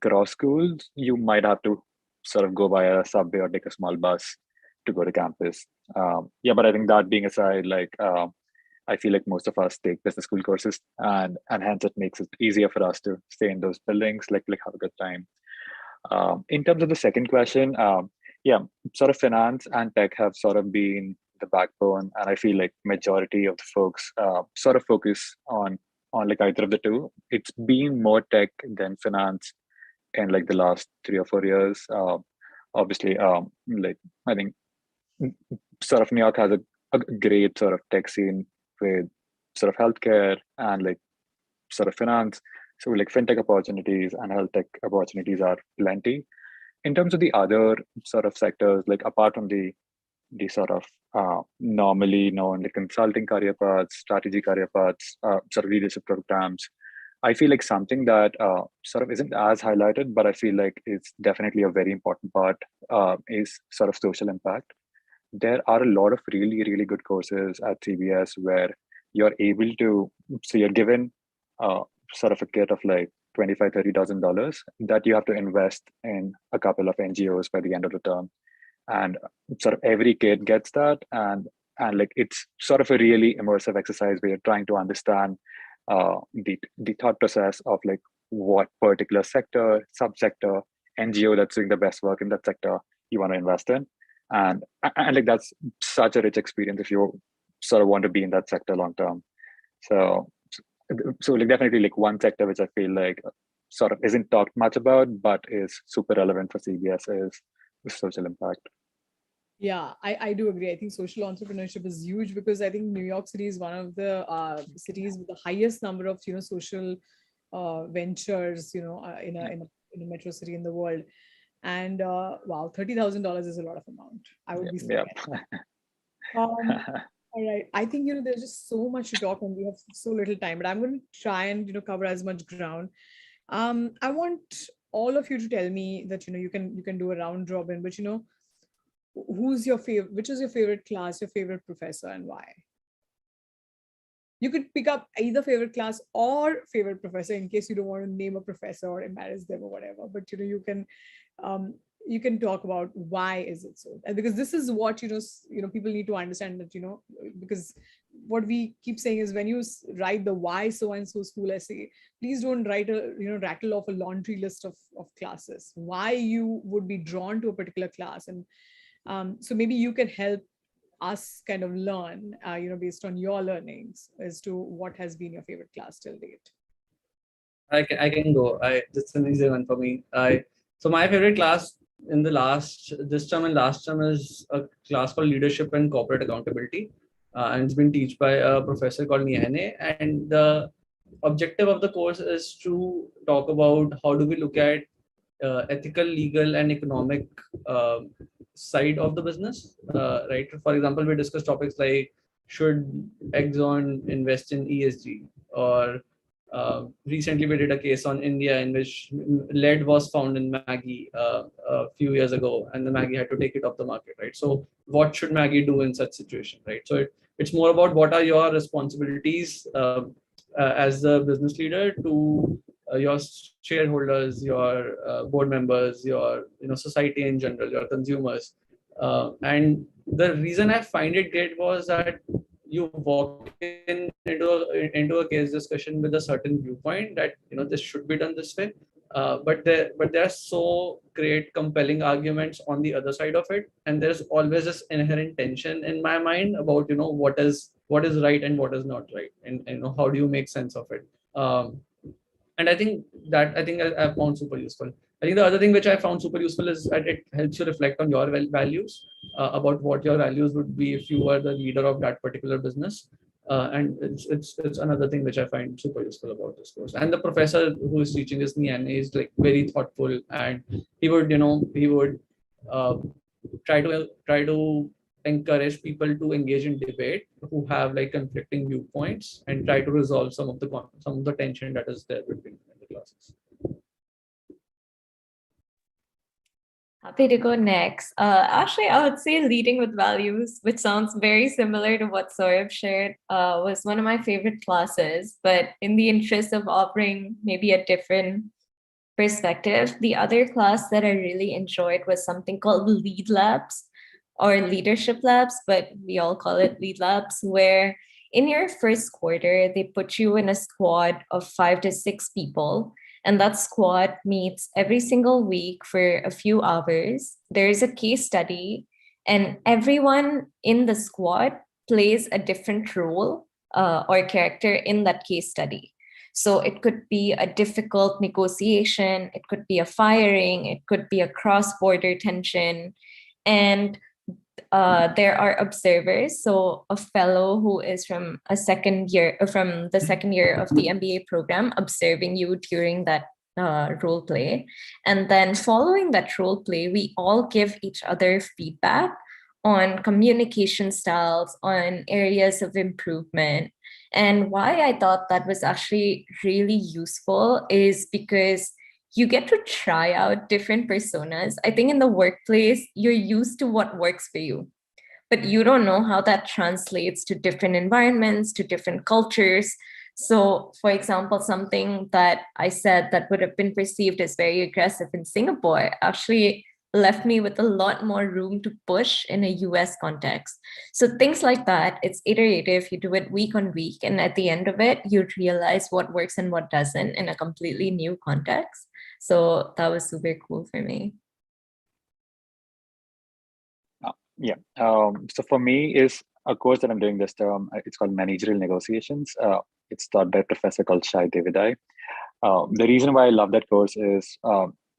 across schools, you might have to sort of go by a subway or take a small bus to go to campus. But I think that being aside, like I feel like most of us take business school courses, and hence it makes it easier for us to stay in those buildings, like have a good time. In terms of the second question, sort of finance and tech have sort of been the backbone. And I feel like majority of the folks sort of focus on like either of the two. It's been more tech than finance in like the last 3 or 4 years. Obviously, like I think sort of New York has a great sort of tech scene with sort of healthcare and like sort of finance. So like fintech opportunities and health tech opportunities are plenty. In terms of the other sort of sectors, like apart from the sort of normally known the consulting career paths, strategy career paths, sort of leadership programs, I feel like something that sort of isn't as highlighted, but I feel like it's definitely a very important part is sort of social impact. There are a lot of really, really good courses at CBS where you're able to, so you're given uh, sort of a kit of like $25,000-$30,000 that you have to invest in a couple of NGOs by the end of the term. And sort of every kid gets that. And like it's sort of a really immersive exercise where you're trying to understand the thought process of like what particular sector, subsector, NGO that's doing the best work in that sector you want to invest in. And like that's such a rich experience if you sort of want to be in that sector long term. So so like definitely like one sector which I feel like sort of isn't talked much about but is super relevant for CBS is social impact. Yeah, I do agree. I think social entrepreneurship is huge because I think New York City is one of the cities with the highest number of social ventures in a metro city in the world. And wow, $30,000 is a lot of amount. I would be Yeah. scared. Um, all right. I think there's just so much to talk and we have so little time, but I'm going to try and cover as much ground. I want all of you to tell me that you can do a round robin, but who's your favorite, which is your favorite class, your favorite professor, and why? You could pick up either favorite class or favorite professor in case you don't want to name a professor or embarrass them or whatever, but um, you can talk about why is it so. And because this is what people need to understand that because what we keep saying is when you write the why so and so school essay, please don't write a rattle off a laundry list of classes, why you would be drawn to a particular class. And so maybe you can help us kind of learn, based on your learnings as to what has been your favorite class till date. I can go. This is an easy one for me. So my favorite class in this term and last term is a class called Leadership and Corporate Accountability, and it's been taught by a professor called Niane. And the objective of the course is to talk about how do we look at ethical, legal, and economic side of the business. Right. For example, we discuss topics like should Exxon invest in ESG, or recently we did a case on India in which lead was found in Maggie a few years ago, and the Maggie had to take it off the market. Right. So what should Maggie do in such situation? Right. So it's more about what are your responsibilities as the business leader to your shareholders, your board members, your society in general, your consumers. And the reason I find it great was that you walk into a case discussion with a certain viewpoint that this should be done this way, but there are so great compelling arguments on the other side of it, and there's always this inherent tension in my mind about what is right and what is not right, and how do you make sense of it. And I found super useful. I think the other thing which I found super useful is that it helps you reflect on your values, about what your values would be if you were the leader of that particular business. And it's another thing which I find super useful about this course. And the professor who is teaching is Nian is like very thoughtful, and he would uh, try to encourage people to engage in debate who have like conflicting viewpoints, and try to resolve some of the tension that is there between the classes. Happy to go next. Actually, I would say leading with values, which sounds very similar to what Saurabh shared, was one of my favorite classes. But in the interest of offering maybe a different perspective, the other class that I really enjoyed was something called Lead Labs or Leadership Labs, but we all call it Lead Labs, where in your first quarter, they put you in a squad of 5 to 6 people. And that squad meets every single week for a few hours. There's a case study, And everyone in the squad plays a different role or character in that case study. So it could be a difficult negotiation, it could be a firing, it could be a cross-border tension. And there are observers. So a fellow who is from the second year of the MBA program observing you during that role play. And then following that role play, we all give each other feedback on communication styles, on areas of improvement. And why I thought that was actually really useful is because you get to try out different personas. I think in the workplace, you're used to what works for you, but you don't know how that translates to different environments, to different cultures. So, for example, something that I said that would have been perceived as very aggressive in Singapore actually left me with a lot more room to push in a US context. So things like that, it's iterative, you do it week on week, and at the end of it, you realize what works and what doesn't in a completely new context. So that was super cool for me. Yeah. So for me is a course that I'm doing this term. It's called Managerial Negotiations. It's taught by a professor called Shai Devidai. The reason why I love that course is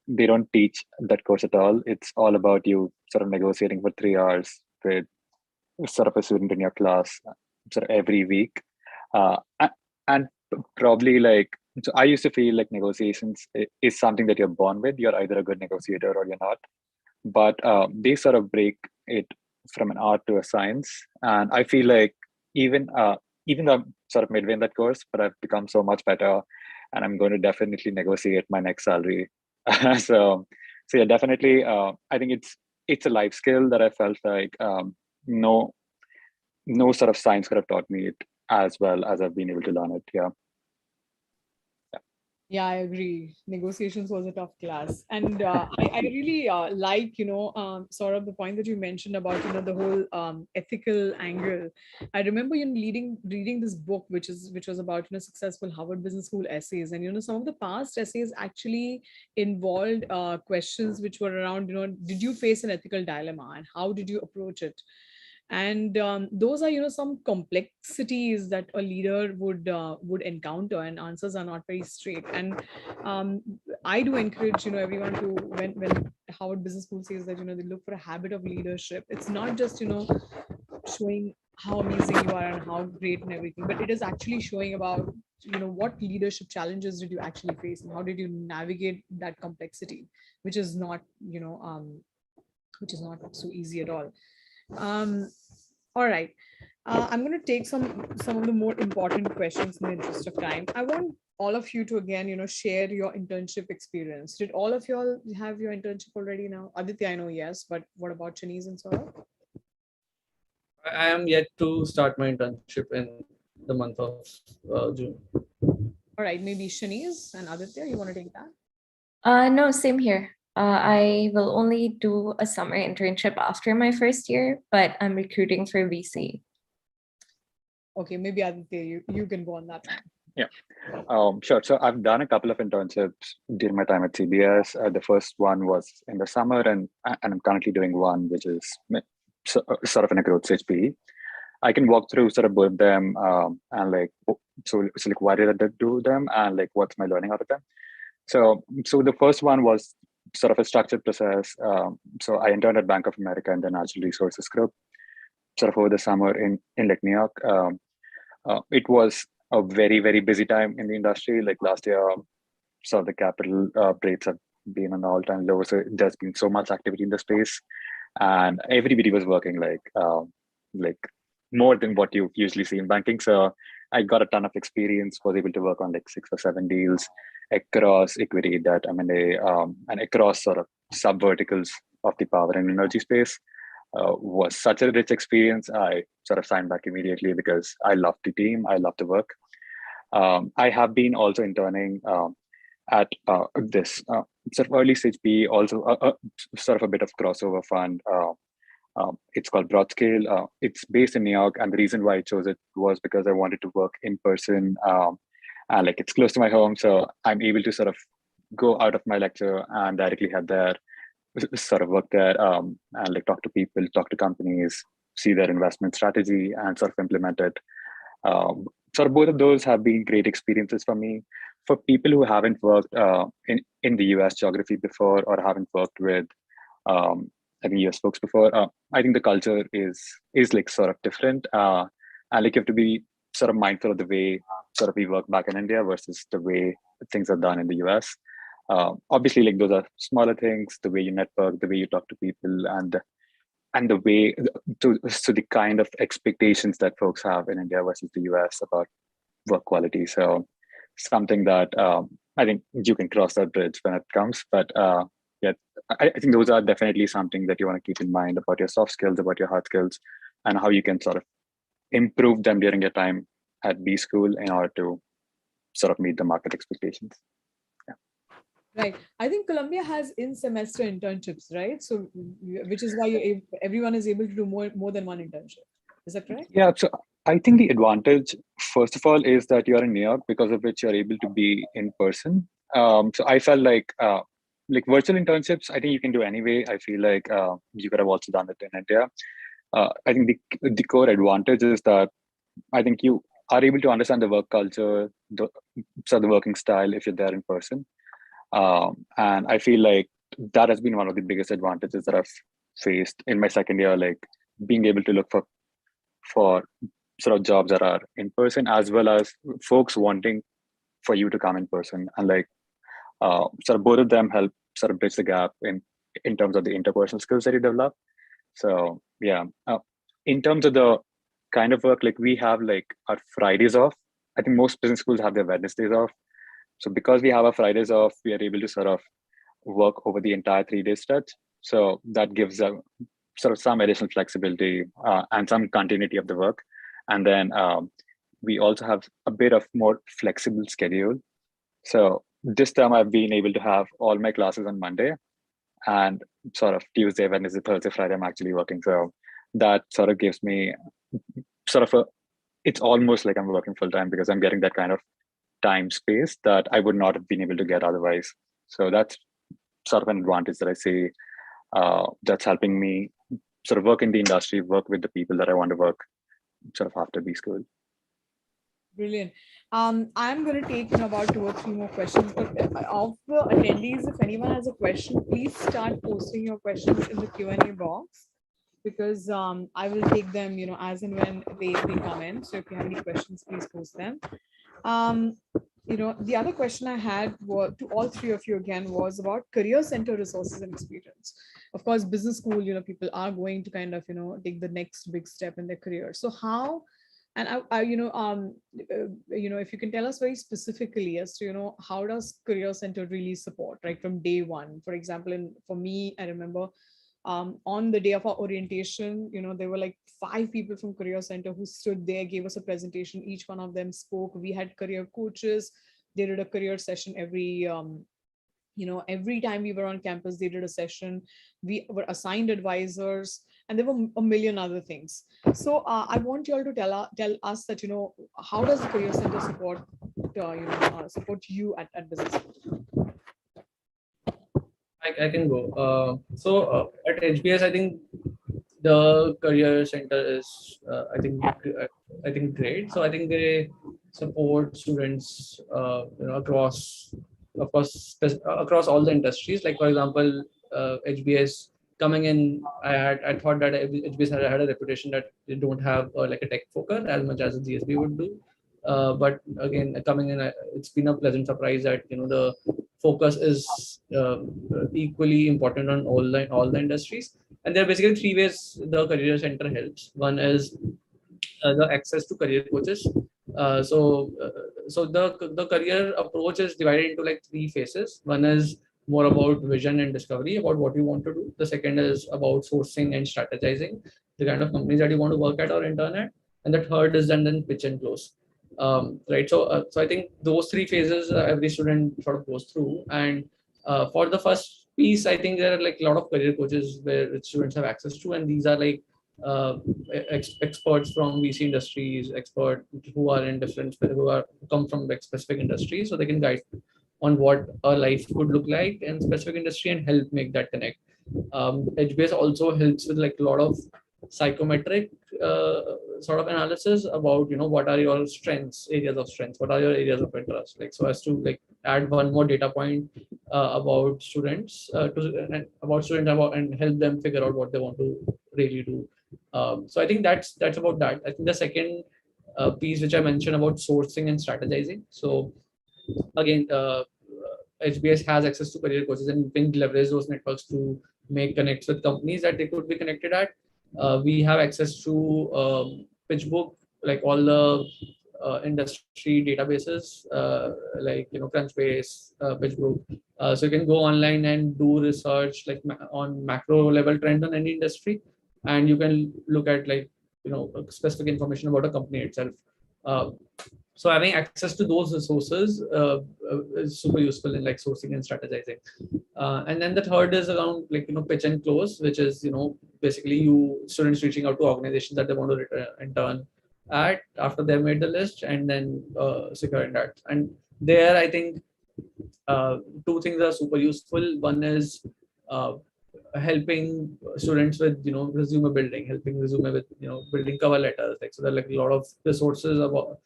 they don't teach that course at all. It's all about you sort of negotiating for 3 hours with sort of a student in your class sort of every week. And probably like, so I used to feel like negotiations is something that you're born with. You're either a good negotiator or you're not. But they sort of break it from an art to a science. And I feel like even though I'm sort of midway in that course, but I've become so much better, and I'm going to definitely negotiate my next salary. So yeah, definitely. I think it's a life skill that I felt like no sort of science could have taught me it as well as I've been able to learn it. Yeah. Yeah, I agree. Negotiations was a tough class. And I really like, sort of the point that you mentioned about, the whole ethical angle. I remember, reading this book, which was about, successful Harvard Business School essays. And, some of the past essays actually involved questions which were around, did you face an ethical dilemma and how did you approach it? And those are some complexities that a leader would encounter, and answers are not very straight. And I do encourage everyone to, when Harvard Business School says that they look for a habit of leadership, it's not just showing how amazing you are and how great and everything, but it is actually showing about what leadership challenges did you actually face and how did you navigate that complexity, which is not so easy at all. All right. I'm going to take some of the more important questions in the interest of time. I want all of you to again, share your internship experience. Did all of y'all have your internship already now? Aditya, I know yes, but what about Shanice and Saurabh? I am yet to start my internship in the month of June. All right, maybe Shanice and Aditya, you want to take that? No, same here. I will only do a summer internship after my first year, but I'm recruiting for VC. Okay, maybe Aditya, you can go on that one. Yeah, sure. So I've done a couple of internships during my time at CBS. The first one was in the summer, and I'm currently doing one which is sort of in a growth stage PE. I can walk through sort of both of them and like, so like why did I do them and like what's my learning out of them. So the first one was sort of a structured process. So I interned at Bank of America in the Natural Resources Group, sort of over the summer in like New York. It was a very, very busy time in the industry. Like last year, sort of the capital rates have been an all-time low. So there's been so much activity in the space, and everybody was working like more than what you usually see in banking. So I got a ton of experience, was able to work on like 6 or 7 deals across equity, debt, M&A, and across sort of sub verticals of the power and energy space. Was such a rich experience. I sort of signed back immediately because I love the team, I love the work. I have been also interning at this sort of early stage PE, also sort of a bit of crossover fund. It's called Broadscale. It's based in New York, and the reason why I chose it was because I wanted to work in person, and like it's close to my home, so I'm able to sort of go out of my lecture and directly head there, sort of work there and like talk to people, talk to companies, see their investment strategy, and sort of implement it. Sort of both of those have been great experiences for me. For people who haven't worked in the US geography before or haven't worked with I think US folks before, I think the culture is like sort of different, and like you have to be sort of mindful of the way sort of we work back in India versus the way things are done in the US. Obviously, like those are smaller things, the way you network, the way you talk to people, and the way to the kind of expectations that folks have in India versus the US about work quality. So something that I think you can cross that bridge when it comes. But yeah, I think those are definitely something that you want to keep in mind about your soft skills, about your hard skills, and how you can sort of improve them during your time at B school in order to sort of meet the market expectations. Right. I think Columbia has in-semester internships, right? So, which is why everyone is able to do more than one internship. Is that correct? Yeah. So I think the advantage, first of all, is that you're in New York, because of which you're able to be in person. So I felt like virtual internships, I think you can do anyway. I feel like you could have also done it in India. I think the core advantage is that I think you are able to understand the work culture, the working style if you're there in person. And I feel like that has been one of the biggest advantages that I've faced in my second year, like being able to look for sort of jobs that are in person, as well as folks wanting for you to come in person. And like sort of both of them help sort of bridge the gap in terms of the interpersonal skills that you develop. So yeah, in terms of the kind of work, like we have like our Fridays off. I think most business schools have their Wednesdays off. So because we have our Fridays off, we are able to sort of work over the entire 3-day stretch. So that gives sort of some additional flexibility and some continuity of the work. And then we also have a bit of more flexible schedule. So this term I've been able to have all my classes on Monday, and sort of Tuesday, Wednesday, Thursday, Friday, I'm actually working. So that sort of gives me sort of it's almost like I'm working full time, because I'm getting that kind of time space that I would not have been able to get otherwise. So that's sort of an advantage that I see that's helping me sort of work in the industry, work with the people that I want to work sort of after B school. Brilliant. I'm going to take about 2 or 3 more questions, but of the attendees, if anyone has a question, please start posting your questions in the Q&A box, because I will take them, as and when they come in. So if you have any questions, please post them. The other question I had to all 3 of you again was about career center resources and experience. Of course, business school, people are going to kind of, take the next big step in their career. So how, and if you can tell us very specifically as to, how does career center really support, right, from day one? For example, for me, I remember on the day of our orientation, there were like 5 people from Career Center who stood there, gave us a presentation. Each one of them spoke. We had career coaches. They did a career session every time we were on campus. They did a session. We were assigned advisors, and there were a million other things. So I want you all to tell us that, how does the Career Center support you at business school? I can go. So at HBS, I think the career center is I think great. So I think they support students across, of course, across all the industries. Like for example, HBS coming in, I thought that HBS had a reputation that they don't have like a tech focus as much as a GSB would do. But again, coming in, it's been a pleasant surprise that the focus is equally important on all the industries. And there are basically 3 ways the career center helps. One is the access to career coaches. So the career approach is divided into like 3 phases. One is more about vision and discovery about what you want to do. The second is about sourcing and strategizing the kind of companies that you want to work at or intern at. And the third is then pitch and close. Right. So I think those 3 phases every student sort of goes through. And for the first piece, I think there are like a lot of career coaches where students have access to, and these are like experts from VC industries, experts who are in come from like specific industries, so they can guide on what a life could look like in specific industry and help make that connect. HBS also helps with like a lot of psychometric sort of analysis about what are your strengths, areas of strengths, what are your areas of interest, like so as to like add one more data point about students and help them figure out what they want to really do. So I think that's about that. I think the second piece which I mentioned about sourcing and strategizing. So again, HBS has access to career coaches and can leverage those networks to make connects with companies that they could be connected at. We have access to PitchBook, like all the industry databases, like Crunchbase, PitchBook. So you can go online and do research like on macro level trends on any industry, and you can look at like specific information about a company itself. Uh, so having access to those resources is super useful in like sourcing and strategizing. And then the third is around like pitch and close, which is basically you students reaching out to organizations that they want to intern at after they've made the list, and then securing that. And there I think two things are super useful. One is uh, helping students with resume building, helping resume with building cover letters. Like so, there are like a lot of resources about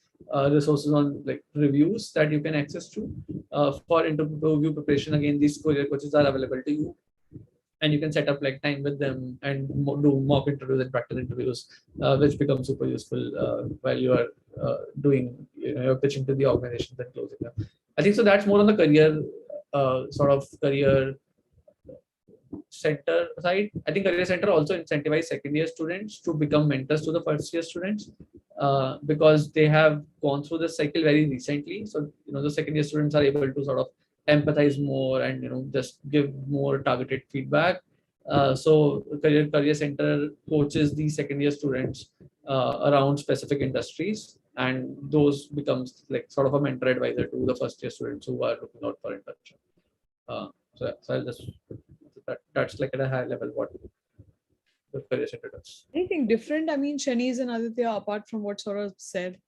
resources on like reviews that you can access to for interview preparation. Again, these career coaches are available to you, and you can set up like time with them and do mock interviews and practice interviews, which becomes super useful while you are doing you're pitching to the organizations and closing them. I think so. That's more on the career sort of career center side. I think career center also incentivize second year students to become mentors to the first year students because they have gone through this cycle very recently. So the second year students are able to sort of empathize more and just give more targeted feedback. So career center coaches the second year students around specific industries, and those becomes like sort of a mentor advisor to the first year students who are looking out for internship. So I'll just that's like at a high level what the career center does. Anything different? I mean, Shanice and Aditya, apart from what Saurabh said.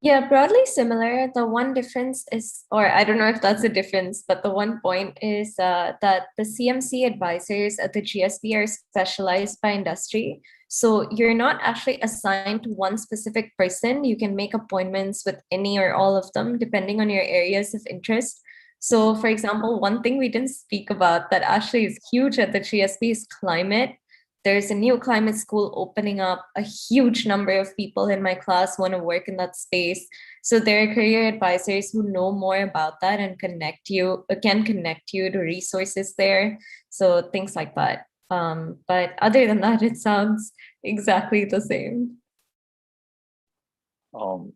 Yeah, broadly similar. The one difference is, or I don't know if that's a difference, but the one point is that the CMC advisors at the GSB are specialized by industry. So you're not actually assigned to one specific person. You can make appointments with any or all of them, depending on your areas of interest. So, for example, one thing we didn't speak about that actually is huge at the GSB is climate. There's a new climate school opening up. A huge number of people in my class want to work in that space. So there are career advisors who know more about that and can connect you to resources there. So things like that. But other than that, it sounds exactly the same.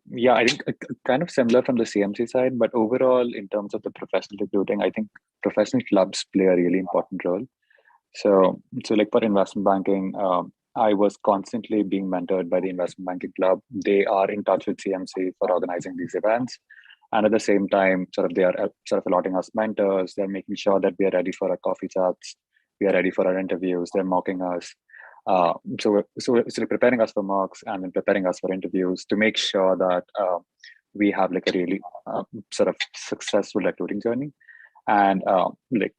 Yeah, I think kind of similar from the CMC side, but overall, in terms of the professional recruiting, I think professional clubs play a really important role. So like for investment banking, I was constantly being mentored by the investment banking club. They are in touch with CMC for organizing these events. And at the same time, they are sort of allotting us mentors. They're making sure that we are ready for our coffee chats. We are ready for our interviews. They're mocking us. So preparing us for mocks and then preparing us for interviews to make sure that we have like a really sort of successful recruiting journey. And the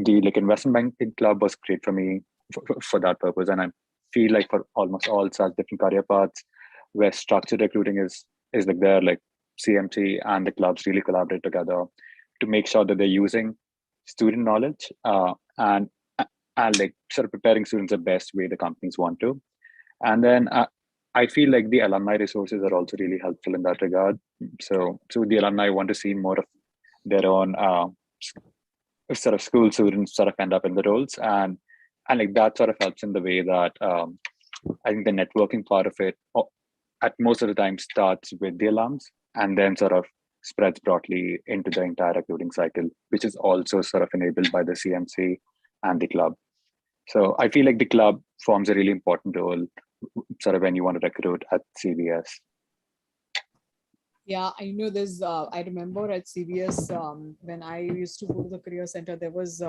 like investment banking club was great for me for that purpose. And I feel like for almost all such different career paths where structured recruiting is like there, like CMC and the clubs really collaborate together to make sure that they're using student knowledge and like sort of preparing students the best way the companies want to. And then I feel like the alumni resources are also really helpful in that regard. So the alumni want to see more of their own sort of school students sort of end up in the roles, and like that sort of helps in the way that I think the networking part of it at most of the time starts with the alums and then sort of spreads broadly into the entire recruiting cycle, which is also sort of enabled by the CMC and the club. So I feel like the club forms a really important role sort of when you want to recruit at CBS. Yeah, I know there's, I remember at CBS, when I used to go to the career center, there was,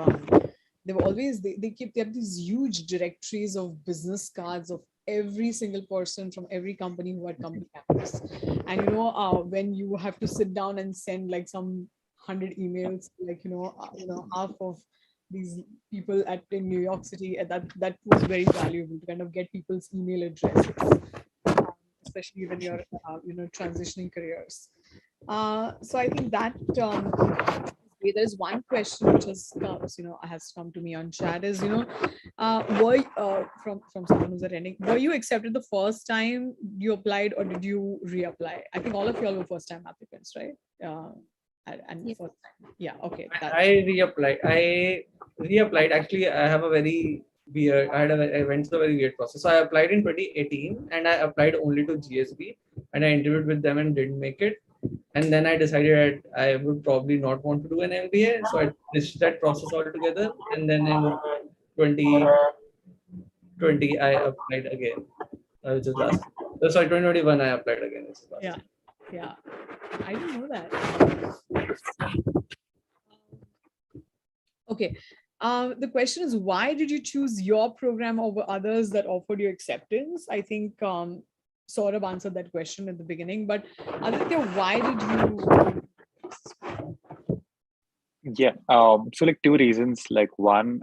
they were always, they kept these huge directories of business cards of every single person from every company who had come to campus. And, when you have to sit down and send like some 100 emails, like, half of these people in New York City, and that was very valuable to kind of get people's email addresses, especially when you're transitioning careers. So I think that there's one question which has come to me on chat is from someone who's attending, were you accepted the first time you applied or did you reapply? I think all of y'all were first time applicants, right? And Yeah. first time. Yeah, okay. I reapplied. Actually, I have a very weird. I went through a very weird process. So I applied in 2018, and I applied only to GSB, and I interviewed with them and didn't make it. And then I decided I would probably not want to do an MBA, so I ditched that process altogether. And then in 2020, I applied again, which is last. Sorry, 2021, I applied again. Which is last. Yeah, yeah. I didn't know that. Okay. The question is, why did you choose your program over others that offered you acceptance? I think Saurabh answered that question at the beginning, but Aditya, why did you? Yeah. So like two reasons. Like one,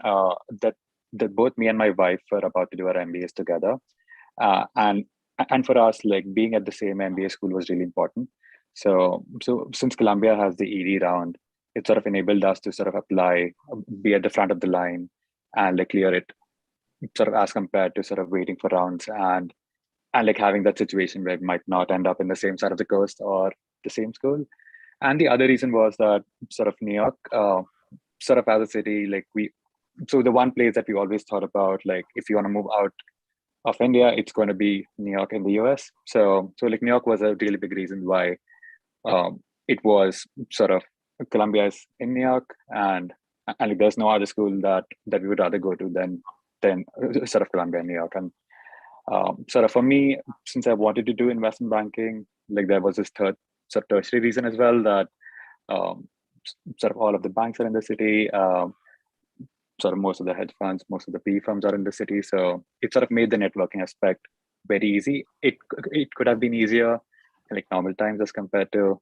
that both me and my wife were about to do our MBAs together, and for us, like being at the same MBA school was really important. So since Columbia has the ED round, it sort of enabled us to sort of apply, be at the front of the line, and like clear it, sort of as compared to sort of waiting for rounds and like having that situation where it might not end up in the same side of the coast or the same school. And the other reason was that sort of New York, sort of as a city, like so the one place that we always thought about, like if you want to move out of India, it's going to be New York in the US. So like New York was a really big reason why it was sort of Columbia is in New York, and like there's no other school that we would rather go to than sort of Columbia in New York. And sort of for me, since I wanted to do investment banking, like there was this third sort of tertiary reason as well, that sort of all of the banks are in the city. Sort of most of the hedge funds, most of the PE firms are in the city. So it sort of made the networking aspect very easy. It could have been easier in like normal times as compared to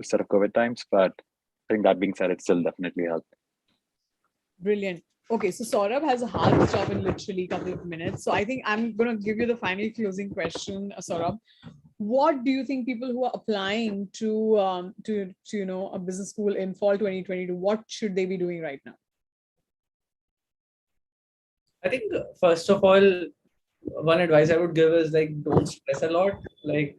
sort of COVID times, but I think that being said, it still definitely helped. Brilliant. Okay, so Saurabh has a hard stop in literally a couple of minutes. So I think I'm going to give you the final closing question, Saurabh. What do you think people who are applying to a business school in fall 2022, what should they be doing right now? I think first of all, one advice I would give is like don't stress a lot. Like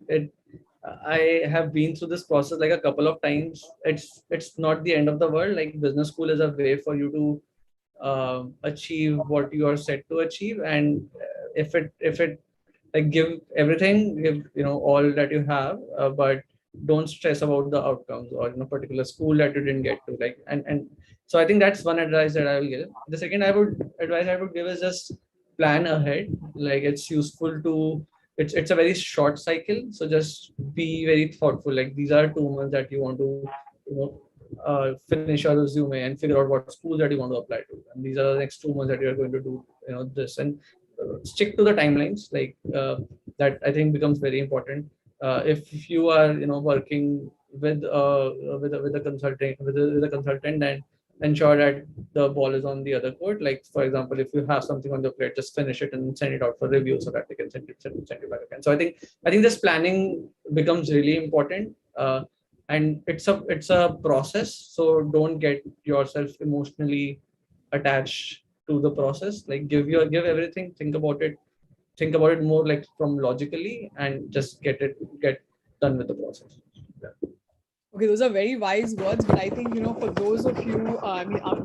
I have been through this process like a couple of times. It's not the end of the world. Like business school is a way for you to achieve what you are set to achieve, and if it like give everything, give all that you have, but don't stress about the outcomes or particular school that you didn't get to. Like and so I think that's one advice that I will give. The second advice I would give is just plan ahead. Like it's useful to it's a very short cycle, so just be very thoughtful. Like these are 2 months that you want to finish your resume and figure out what schools that you want to apply to, and these are the next 2 months that you're going to do this, and stick to the timelines. Like that I think becomes very important. If you are working with a consultant, then ensure that the ball is on the other court. Like for example, if you have something on your plate, just finish it and send it out for review so that they can send it back again. So I think this planning becomes really important, and it's a process. So don't get yourself emotionally attached to the process. Like give everything, think about it more like from logically, and just get done with the process. Yeah. Okay, those are very wise words, but I think, for those of you, many of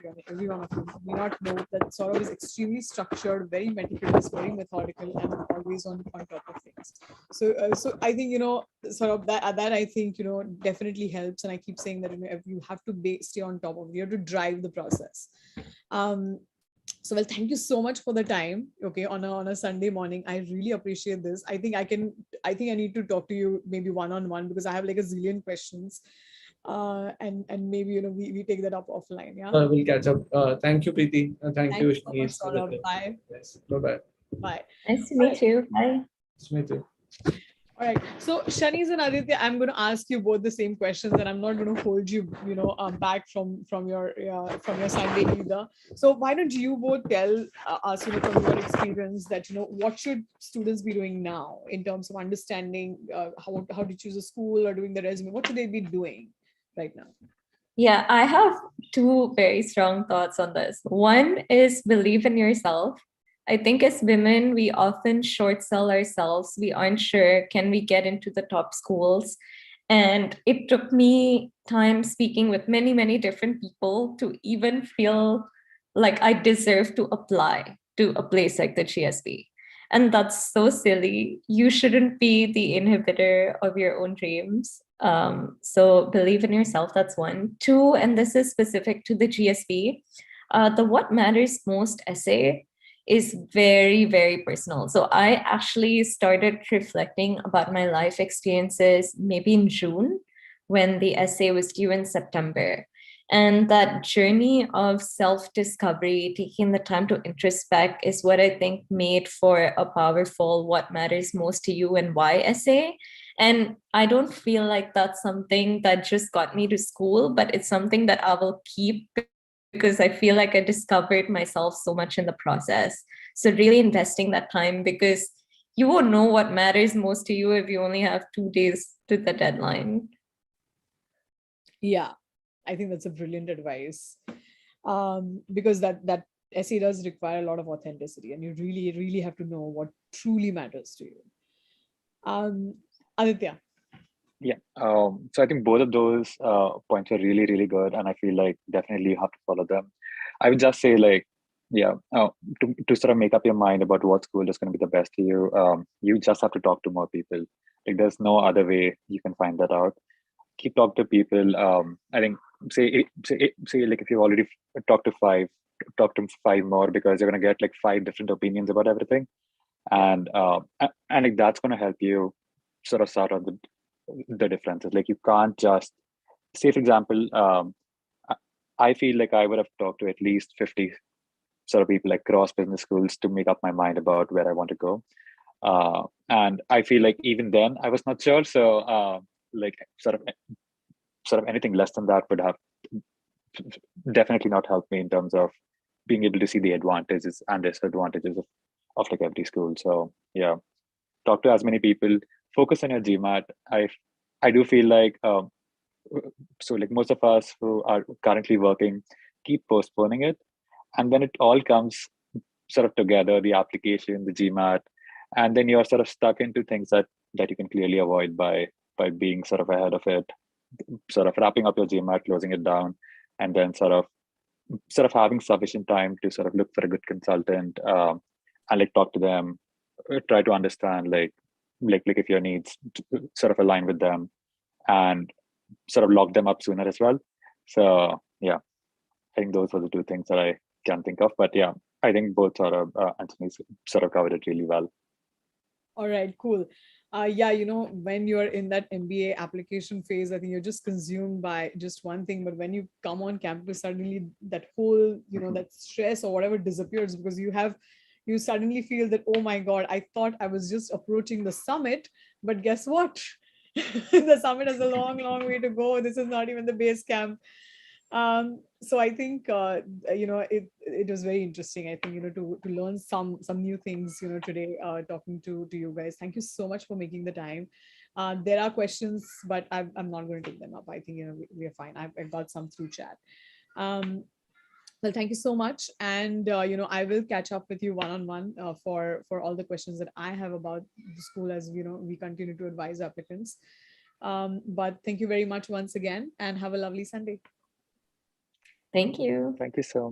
you, every one of you may not know that Saurabh is extremely structured, very meticulous, very methodical, and always on top of things. So I think, Saurabh, that I think, definitely helps. And I keep saying that, you have to stay on top of it. You have to drive the process. So, well, thank you so much for the time. Okay, on a Sunday morning, I really appreciate this. I think I need to talk to you maybe one-on-one, because I have like a zillion questions, and maybe we take that up offline. Yeah. We'll catch up. Thank you, Preeti. Thank you, so much, Saurabh. Bye. Yes. Bye. Bye. Nice to meet you. Bye. Nice to meet you. All right. So Shanice and Aditya, I'm going to ask you both the same questions, and I'm not going to hold you, back from your Sunday either. So why don't you both tell us, from your experience, that what should students be doing now in terms of understanding how to choose a school or doing the resume? What should they be doing right now? Yeah, I have two very strong thoughts on this. One is believe in yourself. I think as women, we often short sell ourselves. We aren't sure, can we get into the top schools? And it took me time speaking with many, many different people to even feel like I deserve to apply to a place like the GSB. And that's so silly. You shouldn't be the inhibitor of your own dreams. So believe in yourself. That's one. Two, and this is specific to the GSB, the What Matters Most essay is very, very personal. So I actually started reflecting about my life experiences maybe in June when the essay was due in September. And that journey of self-discovery, taking the time to introspect, is what I think made for a powerful What Matters Most to You and Why essay. And I don't feel like that's something that just got me to school, but it's something that I will keep because I feel like I discovered myself so much in the process. So really investing that time, because you won't know what matters most to you if you only have 2 days to the deadline. Yeah, I think that's a brilliant advice, because that essay does require a lot of authenticity, and you really, really have to know what truly matters to you. Aditya. Yeah. So I think both of those points are really, really good, and I feel like definitely you have to follow them. I would just say, like, yeah, to sort of make up your mind about what school is going to be the best for you, you just have to talk to more people. Like, there's no other way you can find that out. Keep talking to people. I think say like if you've already talked to five, talk to five more, because you're going to get like five different opinions about everything, and like that's going to help you sort of sort out the differences. Like, you can't just say, for example, I I feel like I would have talked to at least 50 sort of people across business schools to make up my mind about where I want to go. And I feel like even then I was not sure. So like sort of anything less than that would have definitely not helped me in terms of being able to see the advantages and disadvantages of like every school. So yeah, talk to as many people, focus on your GMAT. I do feel like so like most of us who are currently working keep postponing it, and then it all comes sort of together, the application, the GMAT, and then you're sort of stuck into things that you can clearly avoid by being sort of ahead of it, sort of wrapping up your GMAT, closing it down, and then sort of having sufficient time to sort of look for a good consultant, and like talk to them, try to understand like if your needs sort of align with them, and sort of lock them up sooner as well. So yeah, I think those were the two things that I can think of. But yeah, I think both sort of Anthony's sort of covered it really well. All right, cool. Yeah, when you're in that MBA application phase, I think you're just consumed by just one thing. But when you come on campus, suddenly that whole, that stress or whatever disappears, because you suddenly feel that, oh my God, I thought I was just approaching the summit, but guess what? The summit has a long, long way to go. This is not even the base camp. So I think it was very interesting. I think to learn some new things today, talking to you guys. Thank you so much for making the time. There are questions, but I'm not going to take them up. I think we are fine. I've got some through chat. Well, thank you so much, and I will catch up with you one-on-one for all the questions that I have about the school, as we continue to advise applicants. But thank you very much once again, and have a lovely Sunday. Thank you. Thank you so much.